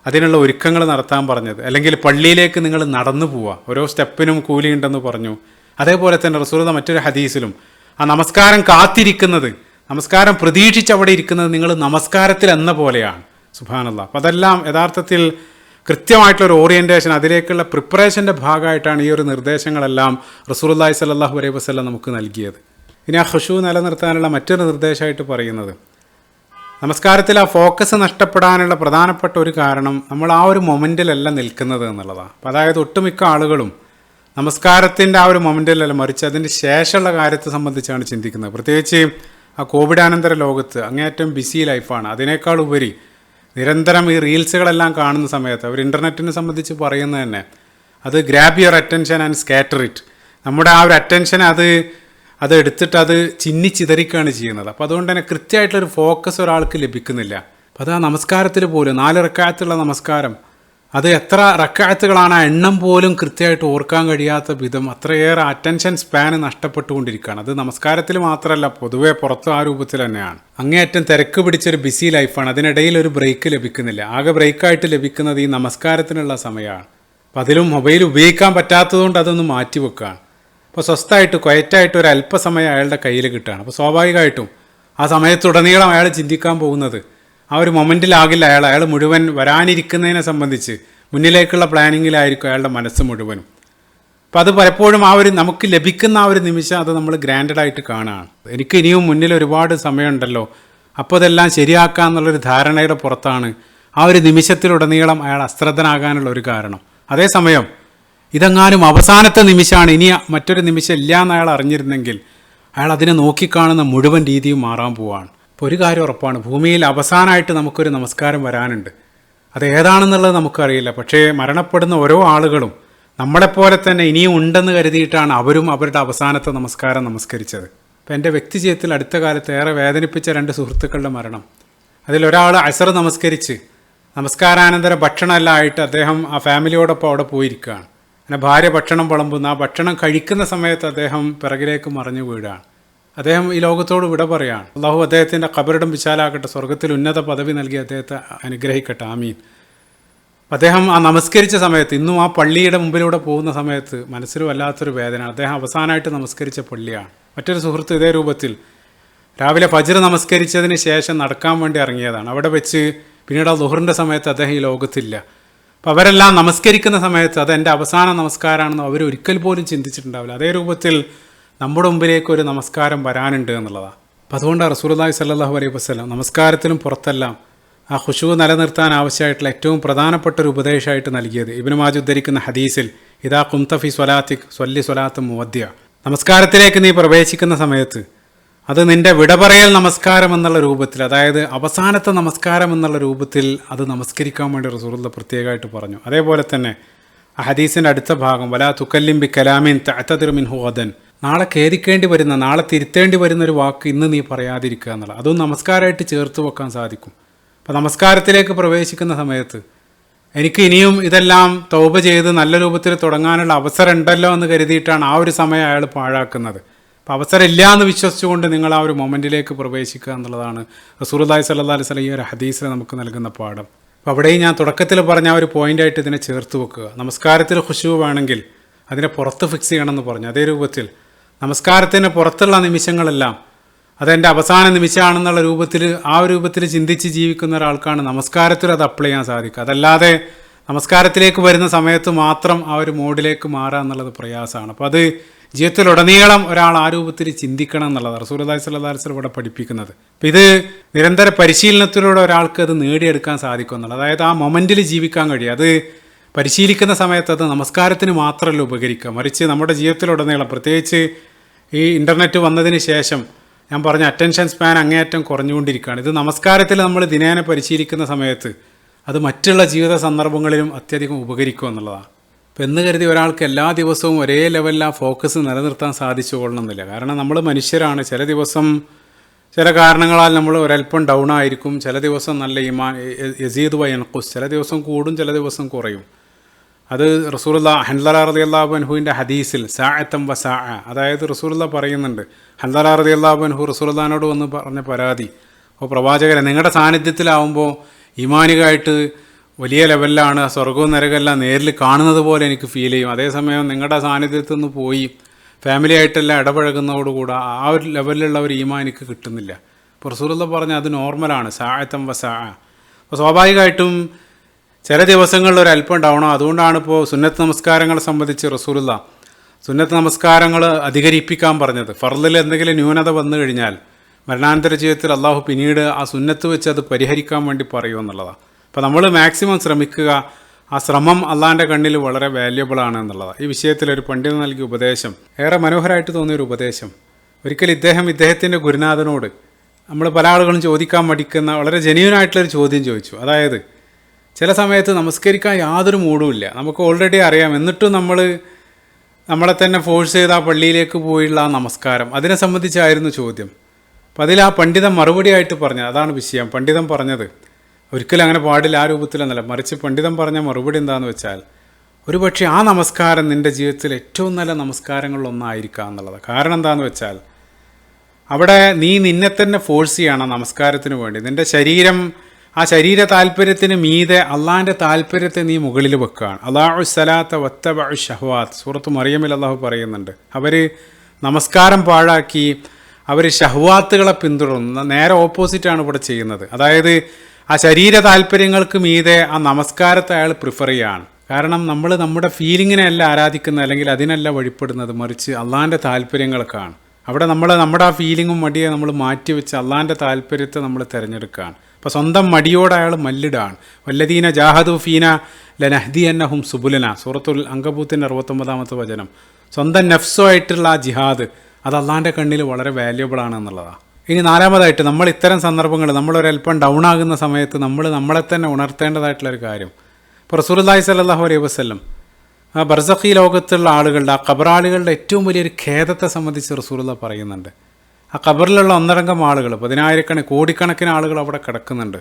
അതിനുള്ള ഒരുക്കങ്ങൾ നടത്താൻ പറഞ്ഞത്. അല്ലെങ്കിൽ പള്ളിയിലേക്ക് നിങ്ങൾ നടന്നു പോവുക, ഓരോ സ്റ്റെപ്പിനും കൂലിയുണ്ടെന്ന് പറഞ്ഞു. അതേപോലെ തന്നെ റസൂലുള്ളാഹി മറ്റൊരു ഹദീസിലും ആ നമസ്കാരം കാത്തിരിക്കുന്നത്, നമസ്കാരം പ്രതീക്ഷിച്ച് അവിടെ ഇരിക്കുന്നത് നിങ്ങൾ നമസ്കാരത്തിൽ എന്ന പോലെയാണ്. സുബ്ഹാനല്ലാഹ്. അപ്പം അതെല്ലാം യഥാർത്ഥത്തിൽ കൃത്യമായിട്ടുള്ളൊരു ഓറിയൻറ്റേഷൻ, അതിലേക്കുള്ള പ്രിപ്പറേഷൻ്റെ ഭാഗമായിട്ടാണ് ഈ ഒരു നിർദ്ദേശങ്ങളെല്ലാം റസൂലുള്ളാഹി സ്വല്ലല്ലാഹു അലൈഹി വസല്ലം നമുക്ക് നൽകിയത്. ഇനി ആ ഖുശൂ നിലനിർത്താനുള്ള മറ്റൊരു നിർദ്ദേശമായിട്ട് പറയുന്നത്, നമസ്കാരത്തിൽ ആ ഫോക്കസ് നഷ്ടപ്പെടാനുള്ള പ്രധാനപ്പെട്ട ഒരു കാരണം നമ്മൾ ആ ഒരു മൊമെൻറ്റിലല്ല നിൽക്കുന്നത് എന്നുള്ളതാണ്. അപ്പം അതായത് ഒട്ടുമിക്ക ആളുകളും നമസ്കാരത്തിൻ്റെ ആ ഒരു മൊമെൻറ്റിലല്ല, മറിച്ച് അതിൻ്റെ ശേഷമുള്ള കാര്യത്തെ സംബന്ധിച്ചാണ് ചിന്തിക്കുന്നത്. പ്രത്യേകിച്ച് ആ കോവിഡാനന്തര ലോകത്ത് അങ്ങേയറ്റം ബിസി ലൈഫാണ്. അതിനേക്കാൾ ഉപരി നിരന്തരം ഈ റീൽസുകളെല്ലാം കാണുന്ന സമയത്ത് അവർ ഇൻ്റർനെറ്റിനെ സംബന്ധിച്ച് പറയുന്നത് തന്നെ അത് grab your attention and scatter it. നമ്മുടെ ആ ഒരു അറ്റൻഷൻ അത് എടുത്തിട്ട് അത് ചിതറിക്കുകയാണ് ചെയ്യുന്നത്. അപ്പോൾ അതുകൊണ്ട് തന്നെ കൃത്യമായിട്ടൊരു ഫോക്കസ് ഒരാൾക്ക് ലഭിക്കുന്നില്ല. അപ്പോൾ അത് ആ നമസ്കാരത്തിൽ പോലും 4 റക്അത്തുള്ള നമസ്കാരം, അത് എത്ര റക്അത്തുകളാണ്, ആ എണ്ണം പോലും കൃത്യമായിട്ട് ഓർക്കാൻ കഴിയാത്ത വിധം അത്രയേറെ അറ്റൻഷൻ സ്പാന് നഷ്ടപ്പെട്ടുകൊണ്ടിരിക്കുകയാണ്. അത് നമസ്കാരത്തിൽ മാത്രമല്ല, പൊതുവെ പുറത്ത് ആ രൂപത്തിൽ തന്നെയാണ്. അങ്ങേയറ്റം തിരക്ക് പിടിച്ചൊരു ബിസി ലൈഫാണ്. അതിനിടയിൽ ഒരു ബ്രേക്ക് ലഭിക്കുന്നില്ല. ആകെ ബ്രേക്കായിട്ട് ലഭിക്കുന്നത് ഈ നമസ്കാരത്തിനുള്ള സമയമാണ്. അപ്പം അതിലും മൊബൈൽ ഉപയോഗിക്കാൻ പറ്റാത്തതുകൊണ്ട് അതൊന്ന് മാറ്റിവെക്കുകയാണ്. അപ്പോൾ സ്വസ്ഥമായിട്ട് ക്വയറ്റായിട്ട് ഒരു അല്പസമയം അയാളുടെ കയ്യിൽ കിട്ടുകയാണ്. അപ്പോൾ സ്വാഭാവികമായിട്ടും ആ സമയത്തുടനീളം അയാൾ ചിന്തിക്കാൻ പോകുന്നത് ആ ഒരു മൊമെൻറ്റിലാകില്ല. അയാൾ മുഴുവൻ വരാനിരിക്കുന്നതിനെ സംബന്ധിച്ച് മുന്നിലേക്കുള്ള പ്ലാനിങ്ങിലായിരിക്കും അയാളുടെ മനസ്സ് മുഴുവനും. അപ്പം അത് പലപ്പോഴും നമുക്ക് ലഭിക്കുന്ന ആ ഒരു നിമിഷം അത് നമ്മൾ ഗ്രാൻഡഡായിട്ട് കാണുകയാണ്. എനിക്ക് ഇനിയും മുന്നിൽ ഒരുപാട് സമയമുണ്ടല്ലോ, അപ്പോൾ അതെല്ലാം ശരിയാക്കാമെന്നുള്ളൊരു ധാരണയുടെ പുറത്താണ് ആ ഒരു നിമിഷത്തിലുടനീളം അയാൾ അശ്രദ്ധനാകാനുള്ള ഒരു കാരണം. അതേസമയം ഇതെങ്ങാനും അവസാനത്തെ നിമിഷമാണ്, ഇനി മറ്റൊരു നിമിഷം ഇല്ല എന്ന് അയാൾ അറിഞ്ഞിരുന്നെങ്കിൽ അയാൾ അതിനെ നോക്കിക്കാണുന്ന മുഴുവൻ രീതിയും മാറാൻ പോവാണ്. അപ്പോൾ ഒരു കാര്യം ഉറപ്പാണ്, ഭൂമിയിൽ അവസാനമായിട്ട് നമുക്കൊരു നമസ്കാരം വരാനുണ്ട്. അത് ഏതാണെന്നുള്ളത് നമുക്കറിയില്ല. പക്ഷേ മരണപ്പെടുന്ന ഓരോ ആളുകളും നമ്മളെപ്പോലെ തന്നെ ഇനിയും ഉണ്ടെന്ന് കരുതിയിട്ടാണ് അവരും അവരുടെ അവസാനത്തെ നമസ്കാരം നമസ്കരിച്ചത്. അപ്പോൾ എൻ്റെ വ്യക്തി ജീവിതത്തിൽ അടുത്ത കാലത്ത് ഏറെ വേദനിപ്പിച്ച 2 സുഹൃത്തുക്കളുടെ മരണം. അതിലൊരാൾ അസർ നമസ്കരിച്ച് നമസ്കാരാനന്തര ഭക്ഷണമെല്ലാം ആയിട്ട് അദ്ദേഹം ആ ഫാമിലിയോടൊപ്പം അവിടെ പോയിരിക്കുകയാണ്. അങ്ങനെ ഭാര്യ ഭക്ഷണം വിളമ്പുന്ന ആ ഭക്ഷണം കഴിക്കുന്ന സമയത്ത് അദ്ദേഹം പിറകിലേക്ക് മറിഞ്ഞു വീഴാണ്. അദ്ദേഹം ഈ ലോകത്തോട് വിട പറയുകയാണ്. അള്ളാഹു അദ്ദേഹത്തിൻ്റെ ഖബറിടം വിശാലാക്കട്ടെ, സ്വർഗത്തിൽ ഉന്നത പദവി നൽകി അദ്ദേഹത്തെ അനുഗ്രഹിക്കട്ടെ, ആമീൻ. അദ്ദേഹം ആ നമസ്കരിച്ച സമയത്ത്, ഇന്നും ആ പള്ളിയുടെ മുമ്പിലൂടെ പോകുന്ന സമയത്ത് മനസ്സിൽ വല്ലാത്തൊരു വേദന. അദ്ദേഹം അവസാനമായിട്ട് നമസ്കരിച്ച പള്ളിയാണ്. മറ്റൊരു സുഹൃത്ത് ഇതേ രൂപത്തിൽ രാവിലെ ഫജ്ർ നമസ്കരിച്ചതിന് ശേഷം നടക്കാൻ വേണ്ടി ഇറങ്ങിയതാണ്. അവിടെ വെച്ച് പിന്നീട് ആ ദുഹറിൻ്റെ സമയത്ത് അദ്ദേഹം ഈ ലോകത്തില്ല. അപ്പോൾ അവരെല്ലാം നമസ്കരിക്കുന്ന സമയത്ത് അതെൻ്റെ അവസാന നമസ്കാരമാണെന്ന് അവർ ഒരിക്കൽ പോലും ചിന്തിച്ചിട്ടുണ്ടാവില്ല. അതേ രൂപത്തിൽ നമ്മുടെ മുമ്പിലേക്ക് ഒരു നമസ്കാരം വരാനുണ്ട് എന്നുള്ളതാണ്. അപ്പോൾ അതുകൊണ്ടാണ് റസൂലുള്ളാഹി സ്വല്ലല്ലാഹു അലൈഹി വസല്ലം നമസ്കാരത്തിലും പുറത്തെല്ലാം ആ ഖുശൂ നിലനിർത്താൻ ആവശ്യമായിട്ടുള്ള ഏറ്റവും പ്രധാനപ്പെട്ട ഒരു ഉപദേശമായിട്ട് നൽകിയത്. ഇബ്നു മാജ ഉദ്ധരിക്കുന്ന ഹദീസിൽ, ഇദാ ഖുംത ഫി സ്വലാത്തിക് സ്വല്ലി സ്വലാത്ത് മുവദ്ദിഅ, നമസ്കാരത്തിലേക്ക് നീ പ്രവേശിക്കുന്ന സമയത്ത് അത് നിൻ്റെ വിട പറയൽ നമസ്കാരം എന്നുള്ള രൂപത്തിൽ, അതായത് അവസാനത്തെ നമസ്കാരം എന്നുള്ള രൂപത്തിൽ അത് നമസ്കരിക്കാൻ വേണ്ടി റസൂലുള്ള പ്രത്യേകമായിട്ട് പറഞ്ഞു. അതേപോലെ തന്നെ ഹദീസിൻ്റെ അടുത്ത ഭാഗം വലാ തുക്കല്ലിം ബി കലാമിൻ തഅതദിർ മിൻഹു ഗദൻ, നാളെ ഖേദിക്കേണ്ടി വരുന്ന, നാളെ തിരുത്തേണ്ടി വരുന്ന ഒരു വാക്ക് ഇന്ന് നീ പറയാതിരിക്കുക എന്നുള്ളത്, അതും നമസ്കാരമായിട്ട് ചേർത്ത് വെക്കാൻ സാധിക്കും. അപ്പോൾ നമസ്കാരത്തിലേക്ക് പ്രവേശിക്കുന്ന സമയത്ത് എനിക്ക് ഇനിയും ഇതെല്ലാം തൗബ ചെയ്ത് നല്ല രൂപത്തിൽ തുടങ്ങാനുള്ള അവസരം ഉണ്ടല്ലോ എന്ന് കരുതിയിട്ടാണ് ആ ഒരു സമയം അയാൾ പാഴാക്കുന്നത്. അപ്പോൾ അവസരം ഇല്ല എന്ന് വിശ്വസിച്ചുകൊണ്ട് നിങ്ങൾ ആ ഒരു മൊമെൻറ്റിലേക്ക് പ്രവേശിക്കുക എന്നുള്ളതാണ് റസൂലുള്ളാഹി സ്വല്ലല്ലാഹു അലൈഹി വസല്ലം ഈ ഒരു ഹദീസിൽ നമുക്ക് നൽകുന്ന പാഠം. അപ്പോൾ അവിടെയും ഞാൻ തുടക്കത്തിൽ പറഞ്ഞ ആ ഒരു പോയിൻ്റായിട്ട് ഇതിനെ ചേർത്ത് വെക്കുക. നമസ്കാരത്തിൽ ഖുശൂ വേണമെങ്കിൽ അതിനെ പുറത്ത് ഫിക്സ് ചെയ്യണമെന്ന് പറഞ്ഞു. അതേ രൂപത്തിൽ നമസ്കാരത്തിന് പുറത്തുള്ള നിമിഷങ്ങളെല്ലാം അതെൻ്റെ അവസാന നിമിഷമാണെന്നുള്ള രൂപത്തിൽ, ആ ഒരു രൂപത്തിൽ ചിന്തിച്ച് ജീവിക്കുന്ന ഒരാൾക്കാണ് നമസ്കാരത്തിൽ അത് അപ്ലൈ ചെയ്യാൻ സാധിക്കുക. അതല്ലാതെ നമസ്കാരത്തിലേക്ക് വരുന്ന സമയത്ത് മാത്രം ആ ഒരു മോഡിലേക്ക് മാറുക എന്നുള്ളത് പ്രയാസമാണ്. അപ്പോൾ അത് ജീവിതത്തിലുടനീളം ഒരാൾ ആ രൂപത്തിൽ ചിന്തിക്കണം എന്നുള്ളത് റസൂലുള്ളാഹി സ്വല്ലല്ലാഹു അലൈഹി വസല്ലം ഇവിടെ പഠിപ്പിക്കുന്നത്. അപ്പം ഇത് നിരന്തര പരിശീലനത്തിലൂടെ ഒരാൾക്ക് അത് നേടിയെടുക്കാൻ സാധിക്കും എന്നുള്ളത്, അതായത് ആ മൊമെൻറ്റിൽ ജീവിക്കാൻ കഴിയും. അത് പരിശീലിക്കുന്ന സമയത്ത് അത് നമസ്കാരത്തിന് മാത്രമല്ല ഉപകരിക്കുക, മറിച്ച് നമ്മുടെ ജീവിതത്തിലുടനീളം, പ്രത്യേകിച്ച് ഈ ഇൻ്റർനെറ്റ് വന്നതിന് ശേഷം ഞാൻ പറഞ്ഞ അറ്റൻഷൻ സ്പാൻ അങ്ങേയറ്റം കുറഞ്ഞുകൊണ്ടിരിക്കുകയാണ്. ഇത് നമസ്കാരത്തിൽ നമ്മൾ ദിനേന പരിശീലിക്കുന്ന സമയത്ത് അത് മറ്റുള്ള ജീവിത സന്ദർഭങ്ങളിലും അത്യധികം ഉപകരിക്കും എന്നുള്ളതാണ്. അപ്പോൾ എന്ന് കരുതി ഒരാൾക്ക് എല്ലാ ദിവസവും ഒരേ ലെവലിൽ ആ ഫോക്കസ് നിലനിർത്താൻ സാധിച്ചു കൊള്ളണമെന്നില്ല. കാരണം നമ്മൾ മനുഷ്യരാണ്. ചില ദിവസം ചില കാരണങ്ങളാൽ നമ്മൾ ഒരല്പം ഡൗൺ ആയിരിക്കും, ചില ദിവസം നല്ല ഈമാൻ യസീദ് വ യൻഖുസ്, ചില ദിവസം കൂടും, ചില ദിവസം കുറയും. അത് റസൂലുള്ളാഹി ഹൻദല റളിയല്ലാഹു അൻഹുവിൻ്റെ ഹദീസിൽ സാഅത്തം വ സാഅ, അതായത് റസൂലുള്ളാഹി പറയുന്നുണ്ട്, ഹൻദല റളിയല്ലാഹു അൻഹു റസൂലുള്ളാഹിനോട് വന്ന് പറഞ്ഞ പരാതി, അപ്പോൾ പ്രവാചകരെ നിങ്ങളുടെ സാന്നിധ്യത്തിലാവുമ്പോൾ ഈമാനികമായിട്ട് വലിയ ലെവലിലാണ്, സ്വർഗവും നരകമെല്ലാം നേരിൽ കാണുന്നത് പോലെ എനിക്ക് ഫീൽ ചെയ്യും. അതേസമയം നിങ്ങളുടെ സാന്നിധ്യത്തിൽ നിന്ന് പോയി ഫാമിലി ആയിട്ടെല്ലാം ഇടപഴകുന്നതോടുകൂടെ ആ ഒരു ലെവലിലുള്ള ഒരു ഈമാൻ എനിക്ക് കിട്ടുന്നില്ല. അപ്പോൾ റസൂലുള്ളാഹി പറഞ്ഞ അത് നോർമലാണ്, സാഅത്തം വ സാഅ. അപ്പോൾ സ്വാഭാവികമായിട്ടും ചില ദിവസങ്ങളിൽ ഒരു അല്പം ഡൗണോ. അതുകൊണ്ടാണ് ഇപ്പോൾ സുന്നത്ത് നമസ്കാരങ്ങളെ സംബന്ധിച്ച് റസൂലുള്ളാഹി സുന്നത്ത് നമസ്കാരങ്ങൾ അധികരിപ്പിക്കാൻ പറഞ്ഞത്. ഫർളിൽ എന്തെങ്കിലും ന്യൂനത വന്നു കഴിഞ്ഞാൽ മരണാനന്തര ജീവിതത്തിൽ അള്ളാഹു പിന്നീട് ആ സുന്നത്ത് വെച്ച് അത് പരിഹരിക്കാൻ വേണ്ടി പറയുമെന്നുള്ളതാണ്. അപ്പോൾ നമ്മൾ മാക്സിമം ശ്രമിക്കുക. ആ ശ്രമം അള്ളാഹിൻ്റെ കണ്ണിൽ വളരെ വാല്യുബിളാണ് എന്നുള്ളതാണ്. ഈ വിഷയത്തിൽ ഒരു പണ്ഡിതൻ നൽകിയ ഉപദേശം ഏറെ മനോഹരമായിട്ട് തോന്നിയൊരു ഉപദേശം. ഒരിക്കൽ ഇദ്ദേഹത്തിൻ്റെ ഗുരുനാഥനോട് നമ്മൾ പല ആളുകളും ചോദിക്കാൻ മടിക്കുന്ന വളരെ ജെന്യൂനായിട്ടുള്ളൊരു ചോദ്യം ചോദിച്ചു. അതായത് ചില സമയത്ത് നമസ്കരിക്കാൻ യാതൊരു മൂടുമില്ല, നമുക്ക് ഓൾറെഡി അറിയാം, എന്നിട്ടും നമ്മളെ തന്നെ ഫോഴ്സ് ചെയ്ത് ആ പള്ളിയിലേക്ക് പോയുള്ള ആ നമസ്കാരം, അതിനെ സംബന്ധിച്ചായിരുന്നു ചോദ്യം. അപ്പോൾ അതിൽ ആ പണ്ഡിതൻ മറുപടിയായിട്ട് പറഞ്ഞത്, അതാണ് വിഷയം. പണ്ഡിതൻ പറഞ്ഞത് ഒരിക്കലും അങ്ങനെ പാടില്ല, ആ രൂപത്തിലൊന്നല്ല, മറിച്ച് പണ്ഡിതൻ പറഞ്ഞ മറുപടി എന്താണെന്ന് വെച്ചാൽ, ഒരുപക്ഷെ ആ നമസ്കാരം നിൻ്റെ ജീവിതത്തിൽ ഏറ്റവും നല്ല നമസ്കാരങ്ങളിലൊന്നായിരിക്കാം എന്നുള്ളത്. കാരണം എന്താണെന്ന് വെച്ചാൽ അവിടെ നീ നിന്നെ തന്നെ ഫോഴ്സ് ചെയ്യണം നമസ്കാരത്തിന് വേണ്ടി. നിൻ്റെ ശരീരം, ആ ശരീര താല്പര്യത്തിന് മീതെ അള്ളാഹിൻ്റെ താല്പര്യത്തെ നീ മുകളിൽ വെക്കുകയാണ്. അല്ലാഹു സലാത്ത വത്തബഉ ഷഹ്വാത്ത്, സൂറത്ത് മറിയമിൽ അള്ളാഹു പറയുന്നുണ്ട്. അവർ നമസ്കാരം പാഴാക്കി അവർ ഷഹ്വാത്തുകളെ പിന്തുടരുന്നു. നേരെ ഓപ്പോസിറ്റാണ് ഇവിടെ ചെയ്യുന്നത്. അതായത് ആ ശരീര താല്പര്യങ്ങൾക്ക് മീതെ ആ നമസ്കാരത്തെ അയാൾ പ്രിഫർ ചെയ്യുകയാണ്. കാരണം നമ്മൾ നമ്മുടെ ഫീലിങ്ങിനെയല്ല ആരാധിക്കുന്നത്, അല്ലെങ്കിൽ അതിനല്ല വഴിപ്പെടുന്നത്, മറിച്ച് അള്ളാഹിൻ്റെ താല്പര്യങ്ങൾക്കാണ്. അവിടെ നമ്മുടെ ആ ഫീലിങ്ങും മടിയെ നമ്മൾ മാറ്റിവെച്ച് അള്ളാഹിൻ്റെ താല്പര്യത്തെ നമ്മൾ തിരഞ്ഞെടുക്കുകയാണ്. അപ്പോൾ സ്വന്തം മടിയോട് അയാൾ മല്ലിടാണ്. വല്ലദീന ജാഹദു ഫീന ലനഹ്ദിയന്നഹും സുബുലന, സൂറത്തുൽ അങ്കബൂത്തിൻ്റെ 69-ാമത്തെ വചനം. സ്വന്തം നഫ്സുമായിട്ടുള്ള ആ ജിഹാദ് അത് അള്ളാഹിൻ്റെ കണ്ണിൽ വളരെ വാല്യുബിളാണ് എന്നുള്ളതാണ്. ഇനി നാലാമതായിട്ട്, നമ്മൾ ഇത്തരം സന്ദർഭങ്ങൾ, നമ്മളൊരല്പം ഡൗൺ ആകുന്ന സമയത്ത് നമ്മളെ തന്നെ ഉണർത്തേണ്ടതായിട്ടുള്ളൊരു കാര്യം. ഇപ്പോൾ റസൂലുള്ളാഹി സ്വല്ലല്ലാഹു അലൈഹി വസല്ലം ആ ബർസഖി ലോകത്തുള്ള ആളുകളുടെ, ആ ഖബറാളികളുടെ ഏറ്റവും വലിയൊരു ഖേദത്തെ സംബന്ധിച്ച് റസൂലുള്ളാഹി പറയുന്നുണ്ട്. ആ ഖബറിലുള്ള ഒന്നടങ്കം ആളുകൾ, കോടിക്കണക്കിന് ആളുകൾ അവിടെ കിടക്കുന്നുണ്ട്.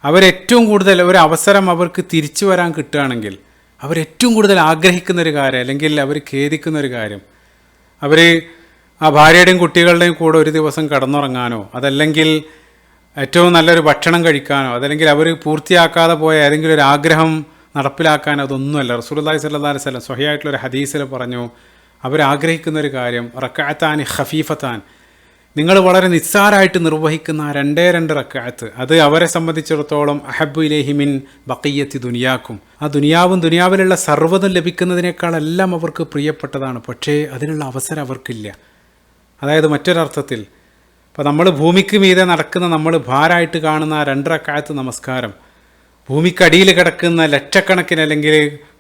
അവരേറ്റവും കൂടുതൽ ഒരു അവസരം അവർക്ക് തിരിച്ചു വരാൻ കിട്ടുകയാണെങ്കിൽ അവരേറ്റവും കൂടുതൽ ആഗ്രഹിക്കുന്നൊരു കാര്യം, അല്ലെങ്കിൽ അവർ ഖേദിക്കുന്നൊരു കാര്യം, അവർ ആ ഭാര്യയുടെയും കുട്ടികളുടെയും കൂടെ ഒരു ദിവസം കിടന്നുറങ്ങാനോ, അതല്ലെങ്കിൽ ഏറ്റവും നല്ലൊരു ഭക്ഷണം കഴിക്കാനോ, അതല്ലെങ്കിൽ അവർ പൂർത്തിയാക്കാതെ പോയ ഏതെങ്കിലും ഒരു ആഗ്രഹം നടപ്പിലാക്കാനോ, അതൊന്നുമല്ല. റസൂലുള്ളാഹി സ്വല്ലല്ലാഹു അലൈഹി വസല്ലം സ്വഹീഹായിട്ടുള്ളൊരു ഹദീസിൽ പറഞ്ഞു, അവരാഗ്രഹിക്കുന്നൊരു കാര്യം റക്അത്താനി ഖഫീഫത്താൻ, നിങ്ങൾ വളരെ നിസ്സാരമായിട്ട് നിർവഹിക്കുന്ന 2 റക്അത്ത്, അത് അവരെ സംബന്ധിച്ചിടത്തോളം അഹബ്ബു ഇലൈഹി മിൻ ബഖിയ്യത്തി ദുനിയാക്കും, ആ ദുനിയാവിലുള്ള സർവ്വതും ലഭിക്കുന്നതിനേക്കാളെല്ലാം അവർക്ക് പ്രിയപ്പെട്ടതാണ്. പക്ഷേ അതിനുള്ള അവസരം അവർക്കില്ല. അതായത് മറ്റൊരർത്ഥത്തിൽ, ഇപ്പോൾ നമ്മൾ ഭൂമിക്ക് മീതെ നടക്കുന്ന, നമ്മൾ ഭാരമായിട്ട് കാണുന്ന ആ 2 റക്അത്ത് നമസ്കാരം, ഭൂമിക്കടിയിൽ കിടക്കുന്ന ലക്ഷക്കണക്കിന് അല്ലെങ്കിൽ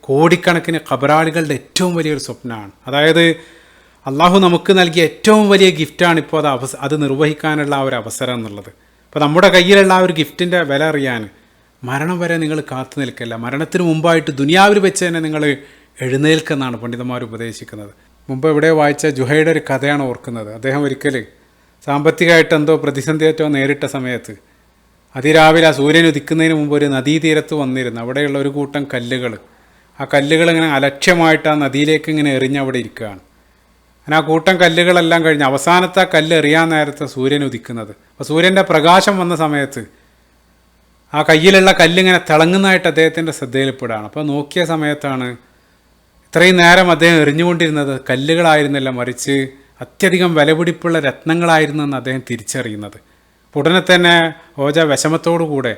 കോടിക്കണക്കിന് ഖബറാളികളുടെ ഏറ്റവും വലിയൊരു സ്വപ്നമാണ്. അതായത് അള്ളാഹു നമുക്ക് നൽകിയ ഏറ്റവും വലിയ ഗിഫ്റ്റാണ് ഇപ്പോൾ അത് നിർവഹിക്കാനുള്ള ആ ഒരു അവസരം എന്നുള്ളത്. അപ്പോൾ നമ്മുടെ കയ്യിലുള്ള ആ ഒരു ഗിഫ്റ്റിൻ്റെ വില അറിയാൻ മരണം വരെ നിങ്ങൾ കാത്തു നിൽക്കില്ല. മരണത്തിന് മുമ്പായിട്ട് ദുനിയാവിൽ വെച്ച് തന്നെ നിങ്ങൾ എഴുന്നേൽക്കെന്നാണ് പണ്ഡിതന്മാർ ഉപദേശിക്കുന്നത്. മുമ്പ് എവിടെ വായിച്ച ജുഹയുടെ ഒരു കഥയാണ് ഓർക്കുന്നത്. അദ്ദേഹം ഒരിക്കൽ സാമ്പത്തികമായിട്ട് എന്തോ പ്രതിസന്ധിയേറ്റോ നേരിട്ട സമയത്ത് അതിരാവിലെ ആ സൂര്യൻ ഉദിക്കുന്നതിന് മുമ്പ് ഒരു നദീതീരത്ത് വന്നിരുന്നു. അവിടെയുള്ള ഒരു കൂട്ടം കല്ലുകൾ, ആ കല്ലുകൾ ഇങ്ങനെ അലക്ഷ്യമായിട്ട് ആ നദിയിലേക്ക് ഇങ്ങനെ എറിഞ്ഞ് അവിടെ ഇരിക്കുകയാണ്. അങ്ങനെ ആ കൂട്ടം കല്ലുകളെല്ലാം കഴിഞ്ഞ് അവസാനത്തെ ആ കല്ല് എറിയാൻ നേരത്തെ സൂര്യൻ ഉദിക്കുന്നത്. അപ്പോൾ സൂര്യൻ്റെ പ്രകാശം വന്ന സമയത്ത് ആ കയ്യിലുള്ള കല്ലിങ്ങനെ തിളങ്ങുന്നതായിട്ട് അദ്ദേഹത്തിൻ്റെ ശ്രദ്ധയിൽപ്പെടുകയാണ്. അപ്പോൾ നോക്കിയ സമയത്താണ് ഇത്രയും നേരം അദ്ദേഹം എറിഞ്ഞുകൊണ്ടിരുന്നത് കല്ലുകളായിരുന്നില്ല, മറിച്ച് അത്യധികം വിലപിടിപ്പുള്ള രത്നങ്ങളായിരുന്നു എന്ന് അദ്ദേഹം തിരിച്ചറിയുന്നത്. ഉടനെ തന്നെ ഓജ വിഷമത്തോടു കൂടെ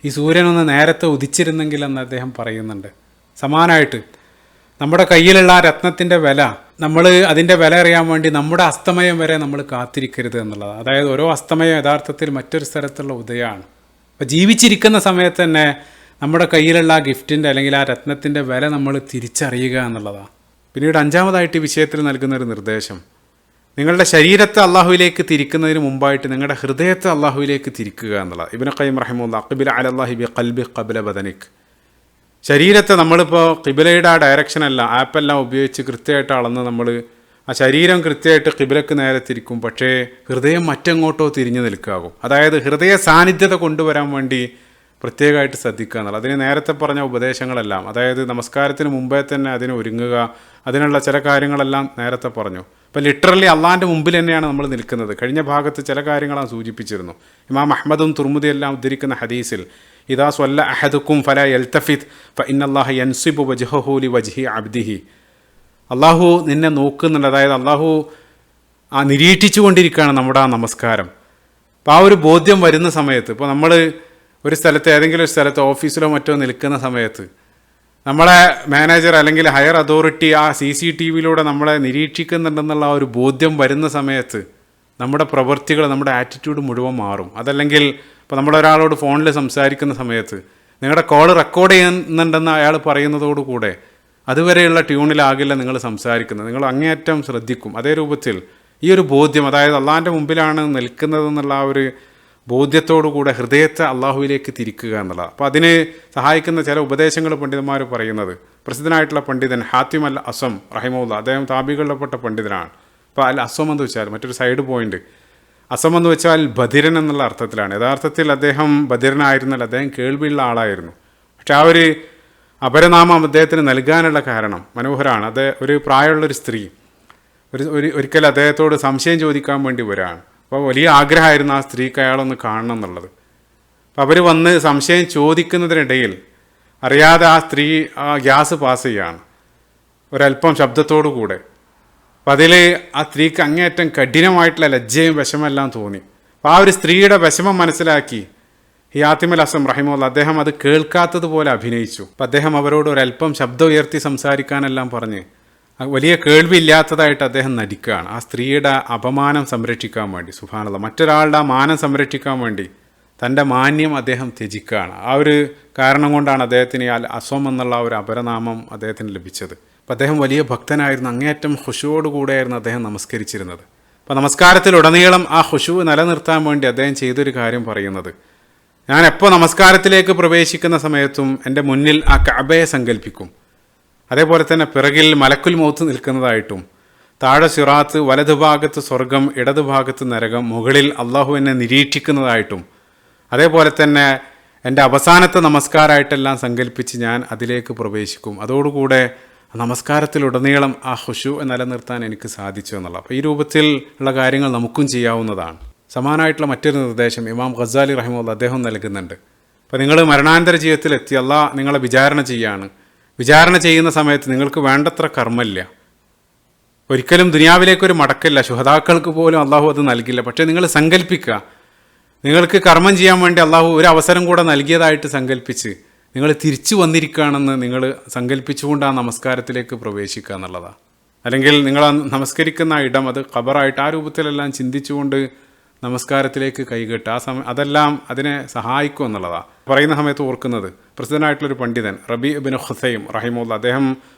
ഈ സൂര്യനൊന്ന് നേരത്തെ ഉദിച്ചിരുന്നെങ്കിൽ എന്ന് അദ്ദേഹം പറയുന്നുണ്ട്. സമാനമായിട്ട് നമ്മുടെ കയ്യിലുള്ള ആ രത്നത്തിൻ്റെ വില, നമ്മൾ അതിൻ്റെ വില അറിയാൻ വേണ്ടി നമ്മുടെ അസ്തമയം വരെ നമ്മൾ കാത്തിരിക്കരുത് എന്നുള്ളതാണ്. അതായത് ഓരോ അസ്തമയം യഥാർത്ഥത്തിൽ മറ്റൊരു സ്ഥലത്തുള്ള ഉദയമാണ്. അപ്പോൾ ജീവിച്ചിരിക്കുന്ന സമയത്ത് തന്നെ നമ്മുടെ കയ്യിലുള്ള ആ ഗിഫ്റ്റിൻ്റെ അല്ലെങ്കിൽ ആ രത്നത്തിൻ്റെ വില നമ്മൾ തിരിച്ചറിയുക എന്നുള്ളതാണ്. പിന്നീട് അഞ്ചാമതായിട്ട് ഈ വിഷയത്തിൽ നൽകുന്നൊരു നിർദ്ദേശം, നിങ്ങളുടെ ശരീരത്തെ അള്ളാഹുവിലേക്ക് തിരിക്കുന്നതിന് മുമ്പായിട്ട് നിങ്ങളുടെ ഹൃദയത്തെ അള്ളാഹുവിലേക്ക് തിരിക്കുക എന്നുള്ളത്. ഇബ്നു ഖയ്യിം റഹിമഹുല്ലാ അഖ്ബിൽ അലല്ലാഹി ബി ഖൽബി ഖബ്ല ബദനിക്. ശരീരത്തെ നമ്മളിപ്പോൾ ഖിബിലയുടെ ആ ഡയറക്ഷനല്ല, ആപ്പെല്ലാം ഉപയോഗിച്ച് കൃത്യമായിട്ട് അളന്ന് നമ്മൾ ആ ശരീരം കൃത്യമായിട്ട് ഖിബിലക്ക് നേരെ തിരിക്കും. പക്ഷേ ഹൃദയം മറ്റെങ്ങോട്ടോ തിരിഞ്ഞു നിൽക്കാകും. അതായത് ഹൃദയ സാന്നിധ്യത കൊണ്ടുവരാൻ വേണ്ടി പ്രത്യേകമായിട്ട് ശ്രദ്ധിക്കുക എന്നുള്ളത്. അതിന് നേരത്തെ പറഞ്ഞ ഉപദേശങ്ങളെല്ലാം, അതായത് നമസ്കാരത്തിന് മുമ്പേ തന്നെ അതിന് ഒരുങ്ങുക, അതിനുള്ള ചില കാര്യങ്ങളെല്ലാം നേരത്തെ പറഞ്ഞു. ഇപ്പോൾ ലിറ്ററലി അള്ളാൻ്റെ മുമ്പിൽ തന്നെയാണ് നമ്മൾ നിൽക്കുന്നത്. കഴിഞ്ഞ ഭാഗത്ത് ചില കാര്യങ്ങളാണ് സൂചിപ്പിച്ചിരുന്നു. ഇമാം അഹ്മദും തുർമുദി എല്ലാം ഉദ്ധരിക്കുന്ന ഹദീസിൽ, ഇദാ സ്വല്ല അഹദുക്കും ഫലാ യൽതഫിത് ഫഇന്നല്ലാഹ യൻസിബു വജ്ഹഹു ലിവജ്ഹി അബ്ദിഹി. അള്ളാഹു നിന്നെ നോക്കുന്നുണ്ട്, അതായത് അള്ളാഹു ആ നിരീക്ഷിച്ചു കൊണ്ടിരിക്കുകയാണ് നമ്മുടെ ആ നമസ്കാരം. അപ്പോൾ ആ ഒരു ബോധ്യം വരുന്ന സമയത്ത്, ഇപ്പോൾ നമ്മൾ ഒരു സ്ഥലത്ത് ഏതെങ്കിലും ഒരു സ്ഥലത്ത് ഓഫീസിലോ മറ്റോ നിൽക്കുന്ന സമയത്ത് നമ്മളെ മാനേജർ അല്ലെങ്കിൽ ഹയർ അതോറിറ്റി ആ CCTVയിലൂടെ നമ്മളെ നിരീക്ഷിക്കുന്നുണ്ടെന്നുള്ള ആ ഒരു ബോധ്യം വരുന്ന സമയത്ത് നമ്മുടെ പ്രവൃത്തികൾ, നമ്മുടെ ആറ്റിറ്റ്യൂഡ് മുഴുവൻ മാറും. അതല്ലെങ്കിൽ ഇപ്പോൾ നമ്മളൊരാളോട് ഫോണിൽ സംസാരിക്കുന്ന സമയത്ത് നിങ്ങളുടെ കോൾ റെക്കോർഡ് ചെയ്യുന്നുണ്ടെന്ന് അയാൾ പറയുന്നതോടുകൂടെ അതുവരെയുള്ള ട്യൂണിലാകില്ല നിങ്ങൾ സംസാരിക്കുന്നത്. നിങ്ങൾ അങ്ങേയറ്റം ശ്രദ്ധിക്കും. അതേ രൂപത്തിൽ ഈ ഒരു ബോധ്യം, അതായത് അള്ളാഹിൻ്റെ മുമ്പിലാണ് നിൽക്കുന്നതെന്നുള്ള ആ ഒരു ബോധ്യത്തോടുകൂടെ ഹൃദയത്തെ അള്ളാഹുവിലേക്ക് തിരിക്കുക എന്നുള്ളത്. അപ്പോൾ അതിന് സഹായിക്കുന്ന ചില ഉപദേശങ്ങൾ പണ്ഡിതന്മാർ പറയുന്നത്, പ്രസിദ്ധനായിട്ടുള്ള പണ്ഡിതൻ ഹാത്തിം അൽ അസം റഹിമഹുല്ലാ, അദ്ദേഹം താബികളിൽപ്പെട്ട പണ്ഡിതനാണ്. അപ്പോൾ അൽ അസം എന്ന് വെച്ചാൽ മറ്റൊരു സൈഡ് പോയിന്റ്, അസം എന്ന് വെച്ചാൽ ബധിരൻ എന്നുള്ള അർത്ഥത്തിലാണ്. യഥാർത്ഥത്തിൽ അദ്ദേഹം ബധിരനായിരുന്നല്ല, അദ്ദേഹം കേൾവിയുള്ള ആളായിരുന്നു. പക്ഷെ ആ ഒരു അപരനാമം അദ്ദേഹത്തിന് നൽകാനുള്ള കാരണം മനോഹരമാണ്. ഒരു പ്രായമുള്ളൊരു സ്ത്രീ ഒരിക്കൽ അദ്ദേഹത്തോട് സംശയം ചോദിക്കാൻ വേണ്ടി വരികയാണ്. അപ്പോൾ വലിയ ആഗ്രഹമായിരുന്നു ആ സ്ത്രീക്ക് അയാളൊന്ന് കാണണം എന്നുള്ളത്. അപ്പോൾ അവർ വന്ന് സംശയം ചോദിക്കുന്നതിനിടയിൽ അറിയാതെ ആ സ്ത്രീ ആ ഗ്യാസ് പാസ് ചെയ്യുകയാണ് ഒരല്പം ശബ്ദത്തോടു കൂടെ. അപ്പം അതിൽ ആ സ്ത്രീക്ക് അങ്ങേയറ്റം കഠിനമായിട്ടുള്ള ലജ്ജയും വിഷമെല്ലാം തോന്നി. അപ്പോൾ ആ ഒരു സ്ത്രീയുടെ വിഷമം മനസ്സിലാക്കി ഹാത്തിം അൽ അസം റഹിമഹുല്ലാ അദ്ദേഹം അത് കേൾക്കാത്തതുപോലെ അഭിനയിച്ചു. അപ്പം അദ്ദേഹം അവരോട് ഒരല്പം ശബ്ദം ഉയർത്തി സംസാരിക്കാനെല്ലാം പറഞ്ഞ് വലിയ കേൾവിയില്ലാത്തതായിട്ട് അദ്ദേഹം നടിക്കുകയാണ്. ആ സ്ത്രീയുടെ അപമാനം സംരക്ഷിക്കാൻ വേണ്ടി, സുബ്ഹാനല്ലാഹ്, മറ്റൊരാളുടെ ആ മാനം സംരക്ഷിക്കാൻ വേണ്ടി തൻ്റെ മാന്യം അദ്ദേഹം ത്യജിക്കുകയാണ്. ആ ഒരു കാരണം കൊണ്ടാണ് അദ്ദേഹത്തിന് അൽ അസം എന്നുള്ള ഒരു അപരനാമം അദ്ദേഹത്തിന് ലഭിച്ചത്. അപ്പോൾ അദ്ദേഹം വലിയ ഭക്തനായിരുന്നു, അങ്ങേയറ്റം ഖുശൂവോടുകൂടെയായിരുന്നു അദ്ദേഹം നമസ്കരിച്ചിരുന്നത്. അപ്പോൾ നമസ്കാരത്തിലുടനീളം ആ ഖുശൂ നിലനിർത്താൻ വേണ്ടി അദ്ദേഹം ചെയ്തൊരു കാര്യം പറയുന്നത്, ഞാൻ എപ്പോൾ നമസ്കാരത്തിലേക്ക് പ്രവേശിക്കുന്ന സമയത്തും എൻ്റെ മുന്നിൽ ആ കഅബയെ സങ്കല്പിക്കും. അതേപോലെ തന്നെ പിറകിൽ മലക്കുൽ മൗത്ത് നിൽക്കുന്നതായിട്ടും, താഴെ സിറാത്ത്, വലതുഭാഗത്ത് സ്വർഗം, ഇടതുഭാഗത്ത് നരകം, മുകളിൽ അള്ളാഹു എന്നെ നിരീക്ഷിക്കുന്നതായിട്ടും, അതേപോലെ തന്നെ എൻ്റെ അവസാനത്തെ നമസ്കാരമായിട്ടെല്ലാം സങ്കല്പിച്ച് ഞാൻ അതിലേക്ക് പ്രവേശിക്കും. അതോടുകൂടെ നമസ്കാരത്തിലുടനീളം ആ ഖുശൂ നിലനിർത്താൻ എനിക്ക് സാധിച്ചു എന്നുള്ള. അപ്പോൾ ഈ രൂപത്തിൽ ഉള്ള കാര്യങ്ങൾ നമുക്കും ചെയ്യാവുന്നതാണ്. സമാനമായിട്ടുള്ള മറ്റൊരു നിർദ്ദേശം ഇമാം ഖസാലി റഹിമഹുല്ലാ അദ്ദേഹം നൽകുന്നുണ്ട്. അപ്പോൾ നിങ്ങൾ മരണാനന്തര ജീവിതത്തിലെത്തി അള്ളാഹ് നിങ്ങളെ വിചാരണ ചെയ്യാണ്. വിചാരണ ചെയ്യുന്ന സമയത്ത് നിങ്ങൾക്ക് വേണ്ടത്ര കർമ്മമില്ല, ഒരിക്കലും ദുനിയാവിലേക്കൊരു മടക്കില്ല, ശുഹദാക്കൾക്ക് പോലും അള്ളാഹു അത് നൽകില്ല. പക്ഷേ നിങ്ങൾ സങ്കല്പിക്കുക, നിങ്ങൾക്ക് കർമ്മം ചെയ്യാൻ വേണ്ടി അള്ളാഹു ഒരു അവസരം കൂടെ നൽകിയതായിട്ട് സങ്കല്പിച്ച് നിങ്ങൾ തിരിച്ചു വന്നിരിക്കുകയാണെന്ന് നിങ്ങൾ സങ്കല്പിച്ചുകൊണ്ട് ആ നമസ്കാരത്തിലേക്ക് പ്രവേശിക്കുക എന്നുള്ളതാണ്. അല്ലെങ്കിൽ നിങ്ങൾ നമസ്കരിക്കുന്ന ഇടം അത് ഖബറായിട്ട് ആ രൂപത്തിലെല്ലാം ചിന്തിച്ചുകൊണ്ട് നമസ്കാരത്തിലേക്ക് കൈകെട്ട് അതെല്ലാം അതിനെ സഹായിക്കും എന്നുള്ളതാണ്. പറയുന്ന സമയത്ത് ഓർക്കുന്നത് പ്രസിദ്ധനായിട്ടുള്ളൊരു പണ്ഡിതൻ റബി ഇബ്നു ഖുസൈം റഹിമഹുല്ലാ അദ്ദേഹം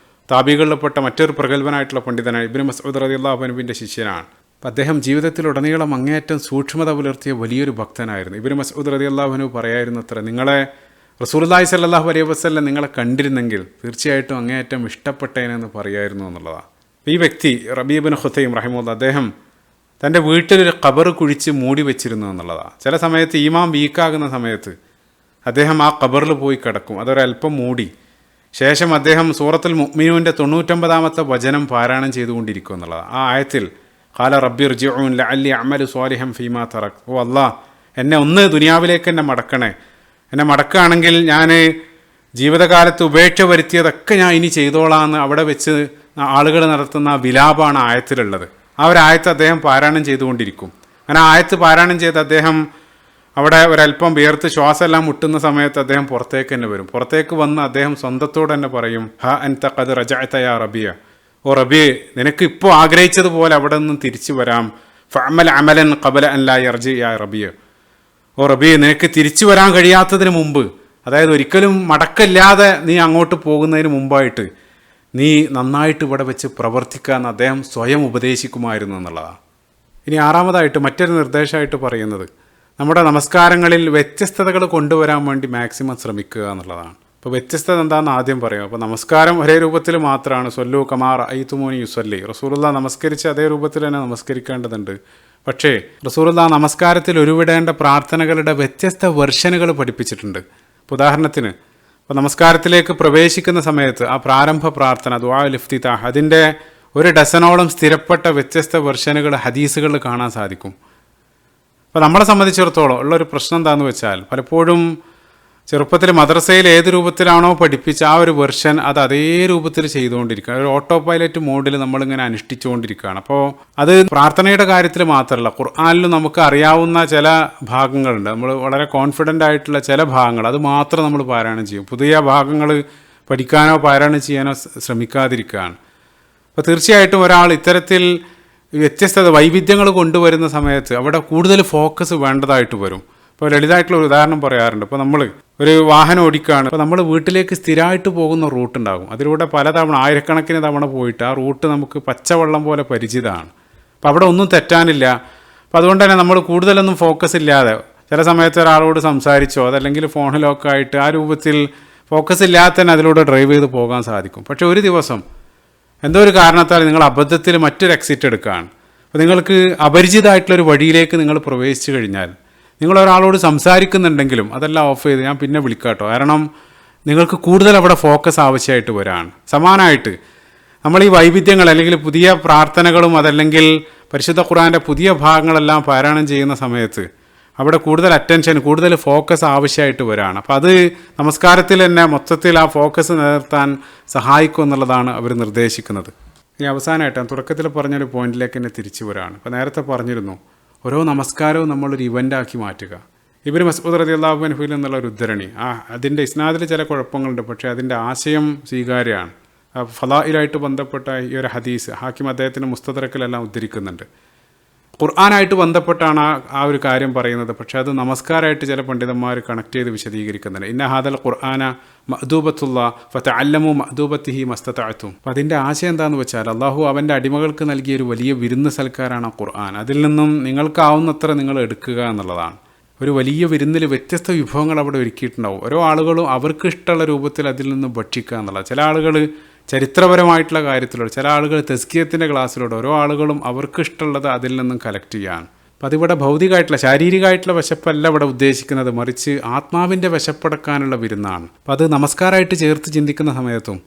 താബികളിൽപ്പെട്ട മറ്റൊരു പ്രഗത്ഭനായിട്ടുള്ള പണ്ഡിതനാണ്. ഇബ്നു മസ്ഊദ് റളിയല്ലാഹു അൻഹുവിൻ്റെ ശിഷ്യനാണ്. അപ്പം അദ്ദേഹം ജീവിതത്തിലുടനീളം അങ്ങേയറ്റം സൂക്ഷ്മത പുലർത്തിയ വലിയൊരു ഭക്തനായിരുന്നു. ഇബ്നു മസ്ഊദ് റളിയല്ലാഹു അൻഹു പറയായിരുന്നു അത്ര, നിങ്ങളെ റസൂലുള്ളാഹി സ്വല്ലല്ലാഹു അലൈഹി വസല്ലം നിങ്ങളെ കണ്ടിരുന്നെങ്കിൽ തീർച്ചയായിട്ടും അങ്ങേയറ്റം ഇഷ്ടപ്പെട്ടേനെന്ന് പറയായിരുന്നു എന്നുള്ളതാണ്. ഈ വ്യക്തി റബീ ഇബ്നു ഖുതൈം റഹിമഹുല്ലാഹ് അദ്ദേഹം തൻ്റെ വീട്ടിലൊരു ഖബർ കുഴിച്ച് മൂടി വെച്ചിരുന്നു എന്നുള്ളതാണ്. ചില സമയത്ത് ഈമാൻ വീക്കാകുന്ന സമയത്ത് അദ്ദേഹം ആ ഖബറിൽ പോയി കിടക്കും, അതൊരല്പം മൂടി ശേഷം അദ്ദേഹം സൂറത്തുൽ മുഅ്മിനൂൻ്റെ 99-ാമത്തെ വചനം പാരായണം ചെയ്തുകൊണ്ടിരിക്കും എന്നുള്ളതാണ്. ആ ആയത്തിൽ ഖാല റബ്ബി ഇർജിഊൻ ലഅല്ലി അഅമലു സ്വാലിഹൻ ഫീമാ തറക്, ഓ അല്ലാഹ് എന്നെ ഒന്ന് ദുനിയാവിലേക്ക് എന്നെ മടക്കണേ, എന്നെ മടക്കുകയാണെങ്കിൽ ഞാൻ ജീവിതകാലത്ത് ഉപേക്ഷ വരുത്തിയതൊക്കെ ഞാൻ ഇനി ചെയ്തോളാമെന്ന് അവിടെ വെച്ച് ആളുകൾ നടത്തുന്ന വിലാപമാണ് ആയത്തിലുള്ളത്. ആ ഒരു ആയത്ത് അദ്ദേഹം പാരായണം ചെയ്തുകൊണ്ടിരിക്കും. അങ്ങനെ ആ ആയത്ത് പാരായണം ചെയ്ത് അദ്ദേഹം അവിടെ ഒരല്പം വിയർത്ത് ശ്വാസമെല്ലാം മുട്ടുന്ന സമയത്ത് അദ്ദേഹം പുറത്തേക്ക് തന്നെ വരും. പുറത്തേക്ക് വന്ന് അദ്ദേഹം സ്വന്തത്തോട് തന്നെ പറയും, ഹ അൻത ഖദ് റജഅത യാ റബിയ, ഓ റബിയെ നിനക്ക് ഇപ്പോൾ ആഗ്രഹിച്ചതുപോലെ അവിടെ നിന്ന് തിരിച്ചു വരാം. ഫഅമൽ അമലൻ ഖബല അൻ ലാ യർജി യാ റബിയ, ഓ റബിയെ നിനക്ക് തിരിച്ചു വരാൻ കഴിയാത്തതിന് മുമ്പ്, അതായത് ഒരിക്കലും മടക്കല്ലാതെ നീ അങ്ങോട്ട് പോകുന്നതിന് മുമ്പായിട്ട് നീ നന്നായിട്ട് ഇവിടെ വെച്ച് പ്രവർത്തിക്കുക എന്ന് അദ്ദേഹം സ്വയം ഉപദേശിക്കുമായിരുന്നു എന്നുള്ളതാണ്. ഇനി ആറാമതായിട്ട് മറ്റൊരു നിർദ്ദേശമായിട്ട് പറയുന്നത്, നമ്മുടെ നമസ്കാരങ്ങളിൽ വ്യത്യസ്തതകൾ കൊണ്ടുവരാൻ വേണ്ടി മാക്സിമം ശ്രമിക്കുക എന്നുള്ളതാണ്. അപ്പോൾ വ്യത്യസ്തത എന്താണെന്ന് ആദ്യം പറയാം. അപ്പോൾ നമസ്കാരം ഒരേ രൂപത്തിൽ മാത്രമാണ്. സൊല്ലു കമാർ ഐത്തുമോനി യുസല്ലി, റസൂലുള്ളാഹി നമസ്കരിച്ച് അതേ രൂപത്തിൽ തന്നെ നമസ്കരിക്കേണ്ടതുണ്ട്. പക്ഷേ റസൂലുള്ളാഹി നമസ്കാരത്തിൽ ഉരുവിടേണ്ട പ്രാർത്ഥനകളുടെ വ്യത്യസ്ത വെർഷനുകൾ പഠിപ്പിച്ചിട്ടുണ്ട്. ഉദാഹരണത്തിന് അപ്പോൾ നമസ്കാരത്തിലേക്ക് പ്രവേശിക്കുന്ന സമയത്ത് ആ പ്രാരംഭ പ്രാർത്ഥന ദുആഉൽ ഇഫ്തിതാഹ്, അതിൻ്റെ ഒരു ഡസനോളം സ്ഥിരപ്പെട്ട വ്യത്യസ്ത വെർഷനുകൾ ഹദീസുകളിൽ കാണാൻ സാധിക്കും. അപ്പോൾ നമ്മളെ സംബന്ധിച്ചിടത്തോളം ഉള്ളൊരു പ്രശ്നം എന്താണെന്ന് വെച്ചാൽ, പലപ്പോഴും ചെറുപ്പത്തിൽ മദ്രസയിൽ ഏത് രൂപത്തിലാണോ പഠിപ്പിച്ച ആ ഒരു വെർഷൻ അത് അതേ രൂപത്തിൽ ചെയ്തുകൊണ്ടിരിക്കുക, ഒരു ഓട്ടോ പൈലറ്റ് മോഡിൽ നമ്മളിങ്ങനെ അനുഷ്ഠിച്ചുകൊണ്ടിരിക്കുകയാണ്. അപ്പോൾ അത് പ്രാർത്ഥനയുടെ കാര്യത്തിൽ മാത്രമല്ല, ഖുർആനിലും നമുക്ക് അറിയാവുന്ന ചില ഭാഗങ്ങളുണ്ട്, നമ്മൾ വളരെ കോൺഫിഡൻ്റ് ആയിട്ടുള്ള ചില ഭാഗങ്ങൾ അത് മാത്രം നമ്മൾ പാരായണം ചെയ്യും. പുതിയ ഭാഗങ്ങൾ പഠിക്കാനോ പാരായണം ചെയ്യാനോ ശ്രമിക്കാതിരിക്കുകയാണ്. അപ്പോൾ തീർച്ചയായിട്ടും ഒരാൾ ഇത്തരത്തിൽ വ്യത്യസ്തത വൈവിധ്യങ്ങൾ കൊണ്ടുവരുന്ന സമയത്ത് അവിടെ കൂടുതൽ ഫോക്കസ് വേണ്ടതായിട്ട് വരും. ഇപ്പോൾ ലളിതമായിട്ടുള്ള ഒരു ഉദാഹരണം പറയാറുണ്ട്. ഇപ്പോൾ നമ്മൾ ഒരു വാഹനം ഓടിക്കുകയാണ്, അപ്പോൾ നമ്മൾ വീട്ടിലേക്ക് സ്ഥിരമായിട്ട് പോകുന്ന റൂട്ടുണ്ടാകും, അതിലൂടെ പലതവണ ആയിരക്കണക്കിന് തവണ പോയിട്ട് ആ റൂട്ട് നമുക്ക് പച്ചവെള്ളം പോലെ പരിചിതമാണ്. അപ്പോൾ അവിടെ ഒന്നും തെറ്റാനില്ല. അപ്പോൾ അതുകൊണ്ട് തന്നെ നമ്മൾ കൂടുതലൊന്നും ഫോക്കസ് ഇല്ലാതെ ചില സമയത്ത് ഒരാളോട് സംസാരിച്ചോ അതല്ലെങ്കിൽ ഫോണിലൊക്കെ ആയിട്ട് ആ രൂപത്തിൽ ഫോക്കസ് ഇല്ലാതെ തന്നെ അതിലൂടെ ഡ്രൈവ് ചെയ്ത് പോകാൻ സാധിക്കും. പക്ഷേ ഒരു ദിവസം എന്തോ ഒരു കാരണത്താൽ നിങ്ങൾ അബദ്ധത്തിൽ മറ്റൊരു എക്സിറ്റ് എടുക്കുകയാണ്. അപ്പോൾ നിങ്ങൾക്ക് അപരിചിതമായിട്ടുള്ളൊരു വഴിയിലേക്ക് നിങ്ങൾ പ്രവേശിച്ചു കഴിഞ്ഞാൽ നിങ്ങൾ ഒരാളോട് സംസാരിക്കുന്നുണ്ടെങ്കിലും അതെല്ലാം ഓഫ് ചെയ്ത് ഞാൻ പിന്നെ വിളിക്കാം കേട്ടോ, കാരണം നിങ്ങൾക്ക് കൂടുതൽ അവിടെ ഫോക്കസ് ആവശ്യമായിട്ട് വരാണ്. സമാനമായിട്ട് നമ്മൾ ഈ വൈവിധ്യങ്ങൾ അല്ലെങ്കിൽ പുതിയ പ്രാർത്ഥനകളും അതല്ലെങ്കിൽ പരിശുദ്ധ ഖുർആൻ്റെ പുതിയ ഭാഗങ്ങളെല്ലാം പാരായണം ചെയ്യുന്ന സമയത്ത് അവിടെ കൂടുതൽ അറ്റൻഷൻ കൂടുതൽ ഫോക്കസ് ആവശ്യമായിട്ട് വരാണ്. അപ്പോൾ അത് നമസ്കാരത്തിൽ തന്നെ മൊത്തത്തിൽ ആ ഫോക്കസ് നിലനിർത്താൻ സഹായിക്കും എന്നുള്ളതാണ് അവർ നിർദ്ദേശിക്കുന്നത്. ഇനി അവസാനമായിട്ട് തുടക്കത്തിൽ പറഞ്ഞൊരു പോയിന്റിലേക്ക് തന്നെ തിരിച്ചു വരാണ്. അപ്പോൾ നേരത്തെ പറഞ്ഞിരുന്നു, ഓരോ നമസ്കാരവും നമ്മളൊരു ഇവൻ്റാക്കി മാറ്റുക. ഇബ്നു മസ്ഊദ് റളിയല്ലാഹു അൻഹുവിൽ നിന്നുള്ള ഒരു ഉദ്ധരണി, അതിൻ്റെ ഇസ്നാദിൽ ചില കുഴപ്പങ്ങളുണ്ട്, പക്ഷേ അതിൻ്റെ ആശയം സ്വീകാര്യമാണ്. ഫളായിലായിട്ട് ബന്ധപ്പെട്ട ഈ ഒരു ഹദീസ് ഹാക്കിം അദ്ദേഹത്തിൻ്റെ മുസ്തദറക്കിലെല്ലാം ഉദ്ധരിക്കുന്നുണ്ട്. ഖുർആനായിട്ട് ബന്ധപ്പെട്ടാണ് ആ ഒരു കാര്യം പറയുന്നത്, പക്ഷേ അത് നമസ്കാരമായിട്ട് ചില പണ്ഡിതന്മാർ കണക്ട് ചെയ്ത് വിശദീകരിക്കുന്നുണ്ട്. ഇന്ന ഹാദൽ ഖുർആന മഅ്ദൂബത്തുള്ള ഫതഅല്ലമു മഅ്ദൂബത്തിഹി മസ്തതഅതും. അപ്പോൾ അതിൻ്റെ ആശയം എന്താണെന്ന് വെച്ചാൽ, അള്ളാഹു അവൻ്റെ അടിമകൾക്ക് നൽകിയ ഒരു വലിയ വിരുന്ന് സൽക്കാരാണ് ഖുർആൻ. അതിൽ നിന്നും നിങ്ങൾക്കാവുന്നത്ര നിങ്ങൾ എടുക്കുക എന്നുള്ളതാണ്. ഒരു വലിയ വിരുന്നിൽ വ്യത്യസ്ത വിഭവങ്ങൾ അവിടെ ഒരുക്കിയിട്ടുണ്ടാവും. ഓരോ ആളുകളും അവർക്ക് ഇഷ്ടമുള്ള രൂപത്തിൽ അതിൽ നിന്ന് ഭക്ഷിക്കുക എന്നുള്ളത്. ചില ആളുകൾ ചരിത്രപരമായിട്ടുള്ള കാര്യത്തിലൂടെ, ചില ആളുകൾ തെസ്കിയത്തിൻ്റെ ക്ലാസ്സിലൂടെ, ഓരോ ആളുകളും അവർക്ക് ഇഷ്ടമുള്ളത് അതിൽ നിന്നും കളക്ട് ചെയ്യാണ്. അപ്പോൾ അതിവിടെ ഭൗതികമായിട്ടുള്ള ശാരീരികമായിട്ടുള്ള വിശപ്പല്ല ഇവിടെ ഉദ്ദേശിക്കുന്നത്, മറിച്ച് ആത്മാവിൻ്റെ വിശപ്പടക്കാനുള്ള വിരുന്നാണ്. അപ്പോൾ അത് നമസ്കാരമായിട്ട് ചേർത്ത് ചിന്തിക്കുന്ന സമയത്തും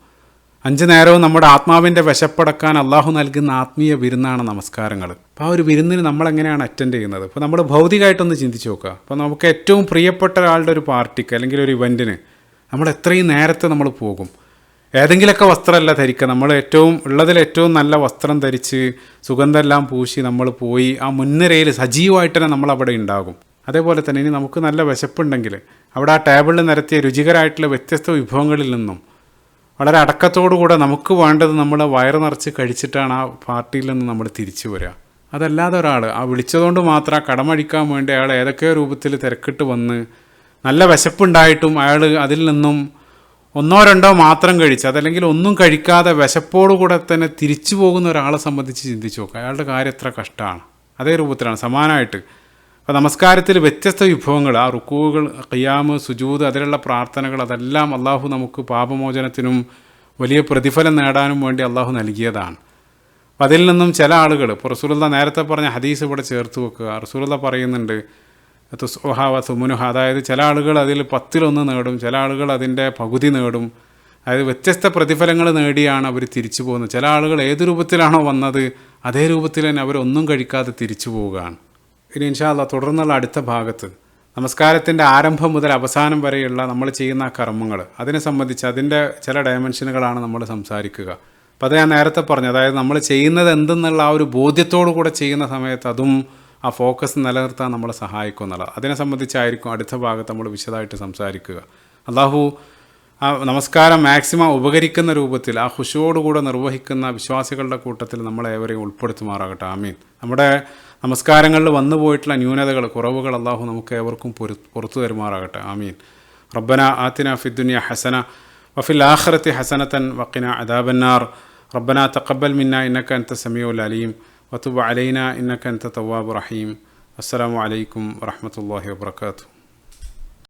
5 നേരവും നമ്മുടെ ആത്മാവിൻ്റെ വിശപ്പടക്കാൻ അള്ളാഹു നൽകുന്ന ആത്മീയ വിരുന്നാണ് നമസ്കാരങ്ങൾ. അപ്പോൾ ആ ഒരു വിരുന്നിന് നമ്മളെങ്ങനെയാണ് അറ്റൻഡ് ചെയ്യുന്നത്? അപ്പോൾ നമ്മൾ ഭൗതികമായിട്ടൊന്ന് ചിന്തിച്ച് നോക്കുക. അപ്പോൾ നമുക്ക് ഏറ്റവും പ്രിയപ്പെട്ട ഒരാളുടെ ഒരു പാർട്ടിക്ക് അല്ലെങ്കിൽ ഒരു ഇവൻറ്റിന് നമ്മൾ എത്രയും നേരത്തെ നമ്മൾ പോകും. ഏതെങ്കിലുമൊക്കെ വസ്ത്രമല്ല ധരിക്കുക, നമ്മൾ ഏറ്റവും ഉള്ളതിൽ ഏറ്റവും നല്ല വസ്ത്രം ധരിച്ച് സുഗന്ധമെല്ലാം പൂശി നമ്മൾ പോയി ആ മുൻനിരയിൽ സജീവമായിട്ട് തന്നെ നമ്മൾ അവിടെ ഉണ്ടാകും. അതേപോലെ തന്നെ ഇനി നമുക്ക് നല്ല വിശപ്പുണ്ടെങ്കിൽ അവിടെ ആ ടേബിളിൽ നിരത്തിയ രുചികരമായിട്ടുള്ള വ്യത്യസ്ത വിഭവങ്ങളിൽ നിന്നും വളരെ അടക്കത്തോടുകൂടെ നമുക്ക് വേണ്ടത് നമ്മൾ വയറ് നിറച്ച് കഴിച്ചിട്ടാണ് ആ പാർട്ടിയിൽ നിന്ന് നമ്മൾ തിരിച്ചു വരിക. അതല്ലാതെ ഒരാൾ ആ വിളിച്ചതുകൊണ്ട് മാത്രം ആ കടമഴിക്കാൻ വേണ്ടി അയാൾ ഏതൊക്കെയോ രൂപത്തിൽ തിരക്കിട്ട് വന്ന് നല്ല വിശപ്പുണ്ടായിട്ടും അയാൾ അതിൽ നിന്നും ഒന്നോ രണ്ടോ മാത്രം കഴിച്ച് അതല്ലെങ്കിൽ ഒന്നും കഴിക്കാതെ വിശപ്പോടുകൂടെ തന്നെ തിരിച്ചു പോകുന്ന ഒരാളെ സംബന്ധിച്ച് ചിന്തിച്ച് നോക്കുക. അയാളുടെ കാര്യം എത്ര കഷ്ടമാണ്. അതേ രൂപത്തിലാണ് സമാനമായിട്ട് അപ്പോൾ നമസ്കാരത്തിൽ വ്യത്യസ്ത വിഭവങ്ങൾ, ആ റുക്കൂകൾ, ഖിയാമ്, സുജൂദ്, അതിലുള്ള പ്രാർത്ഥനകൾ, അതെല്ലാം അള്ളാഹു നമുക്ക് പാപമോചനത്തിനും വലിയ പ്രതിഫലം നേടാനും വേണ്ടി അള്ളാഹു നൽകിയതാണ്. അപ്പം അതിൽ നിന്നും ചില ആളുകൾ, ഇപ്പോൾ റസൂലുള്ള നേരത്തെ പറഞ്ഞ ഹദീസ് ഇവിടെ ചേർത്ത് വെക്കുക. റസൂലുള്ള പറയുന്നുണ്ട് തുസ്ഉഹ വ സുമുനുഹ, അതായത് ചില ആളുകൾ അതിൽ 10 നേടും, ചില ആളുകൾ അതിൻ്റെ പകുതി നേടും. അതായത് വ്യത്യസ്ത പ്രതിഫലങ്ങൾ നേടിയാണ് അവർ തിരിച്ചു പോകുന്നത്. ചില ആളുകൾ ഏത് രൂപത്തിലാണോ വന്നത് അതേ രൂപത്തിൽ തന്നെ അവരൊന്നും കഴിക്കാതെ തിരിച്ചു പോവുകയാണ്. ഇനി ഇൻഷാ അല്ലാഹ് തുടർന്നുള്ള അടുത്ത ഭാഗത്ത് നമസ്കാരത്തിൻ്റെ ആരംഭം മുതൽ അവസാനം വരെയുള്ള നമ്മൾ ചെയ്യുന്ന കർമ്മങ്ങൾ, അതിനെ സംബന്ധിച്ച് അതിൻ്റെ ചില ഡയമെൻഷനുകളാണ് നമ്മൾ സംസാരിക്കുക. അപ്പോൾ അത് ഞാൻ നേരത്തെ പറഞ്ഞു, അതായത് നമ്മൾ ചെയ്യുന്നത് എന്തെന്നുള്ള ആ ഒരു ബോധ്യത്തോടു കൂടെ ചെയ്യുന്ന സമയത്ത് അതും ആ ഫോക്കസ് നിലനിർത്താൻ നമ്മളെ സഹായിക്കും എന്നുള്ളത്. അതിനെ സംബന്ധിച്ചായിരിക്കും അടുത്ത ഭാഗത്ത് നമ്മൾ വിശദമായിട്ട് സംസാരിക്കുക. അള്ളാഹു ആ നമസ്കാരം മാക്സിമം ഉപകരിക്കുന്ന രൂപത്തിൽ ആ ഖുശൂഅോടുകൂടെ നിർവഹിക്കുന്ന വിശ്വാസികളുടെ കൂട്ടത്തിൽ നമ്മളേവരെയും ഉൾപ്പെടുത്തുമാറാകട്ടെ. ആമീൻ. നമ്മുടെ നമസ്കാരങ്ങളിൽ വന്നു പോയിട്ടുള്ള ന്യൂനതകൾ, കുറവുകൾ അള്ളാഹു നമുക്ക് ഏവർക്കും പുറത്തു തരുമാറാകട്ടെ. ആമീൻ. റബ്ബന ആതിന ഫിദ്ദുനിയ ഹസന വഫിൽ ആഖിറതി ഹസനതൻ വഖിന അദാബന്നാർ. റബ്ബന തഖബ്ബൽ മിന്നാ ഇന്നക അൻത സമീഉൽ അലീം വതുബ് അലൈനാ ഇന്നക അൻത തവ്വാബുർ റഹീം. അസ്സലാമു അലൈക്കും വറഹ്മത്തുള്ളാഹി വബറകാതുഹു.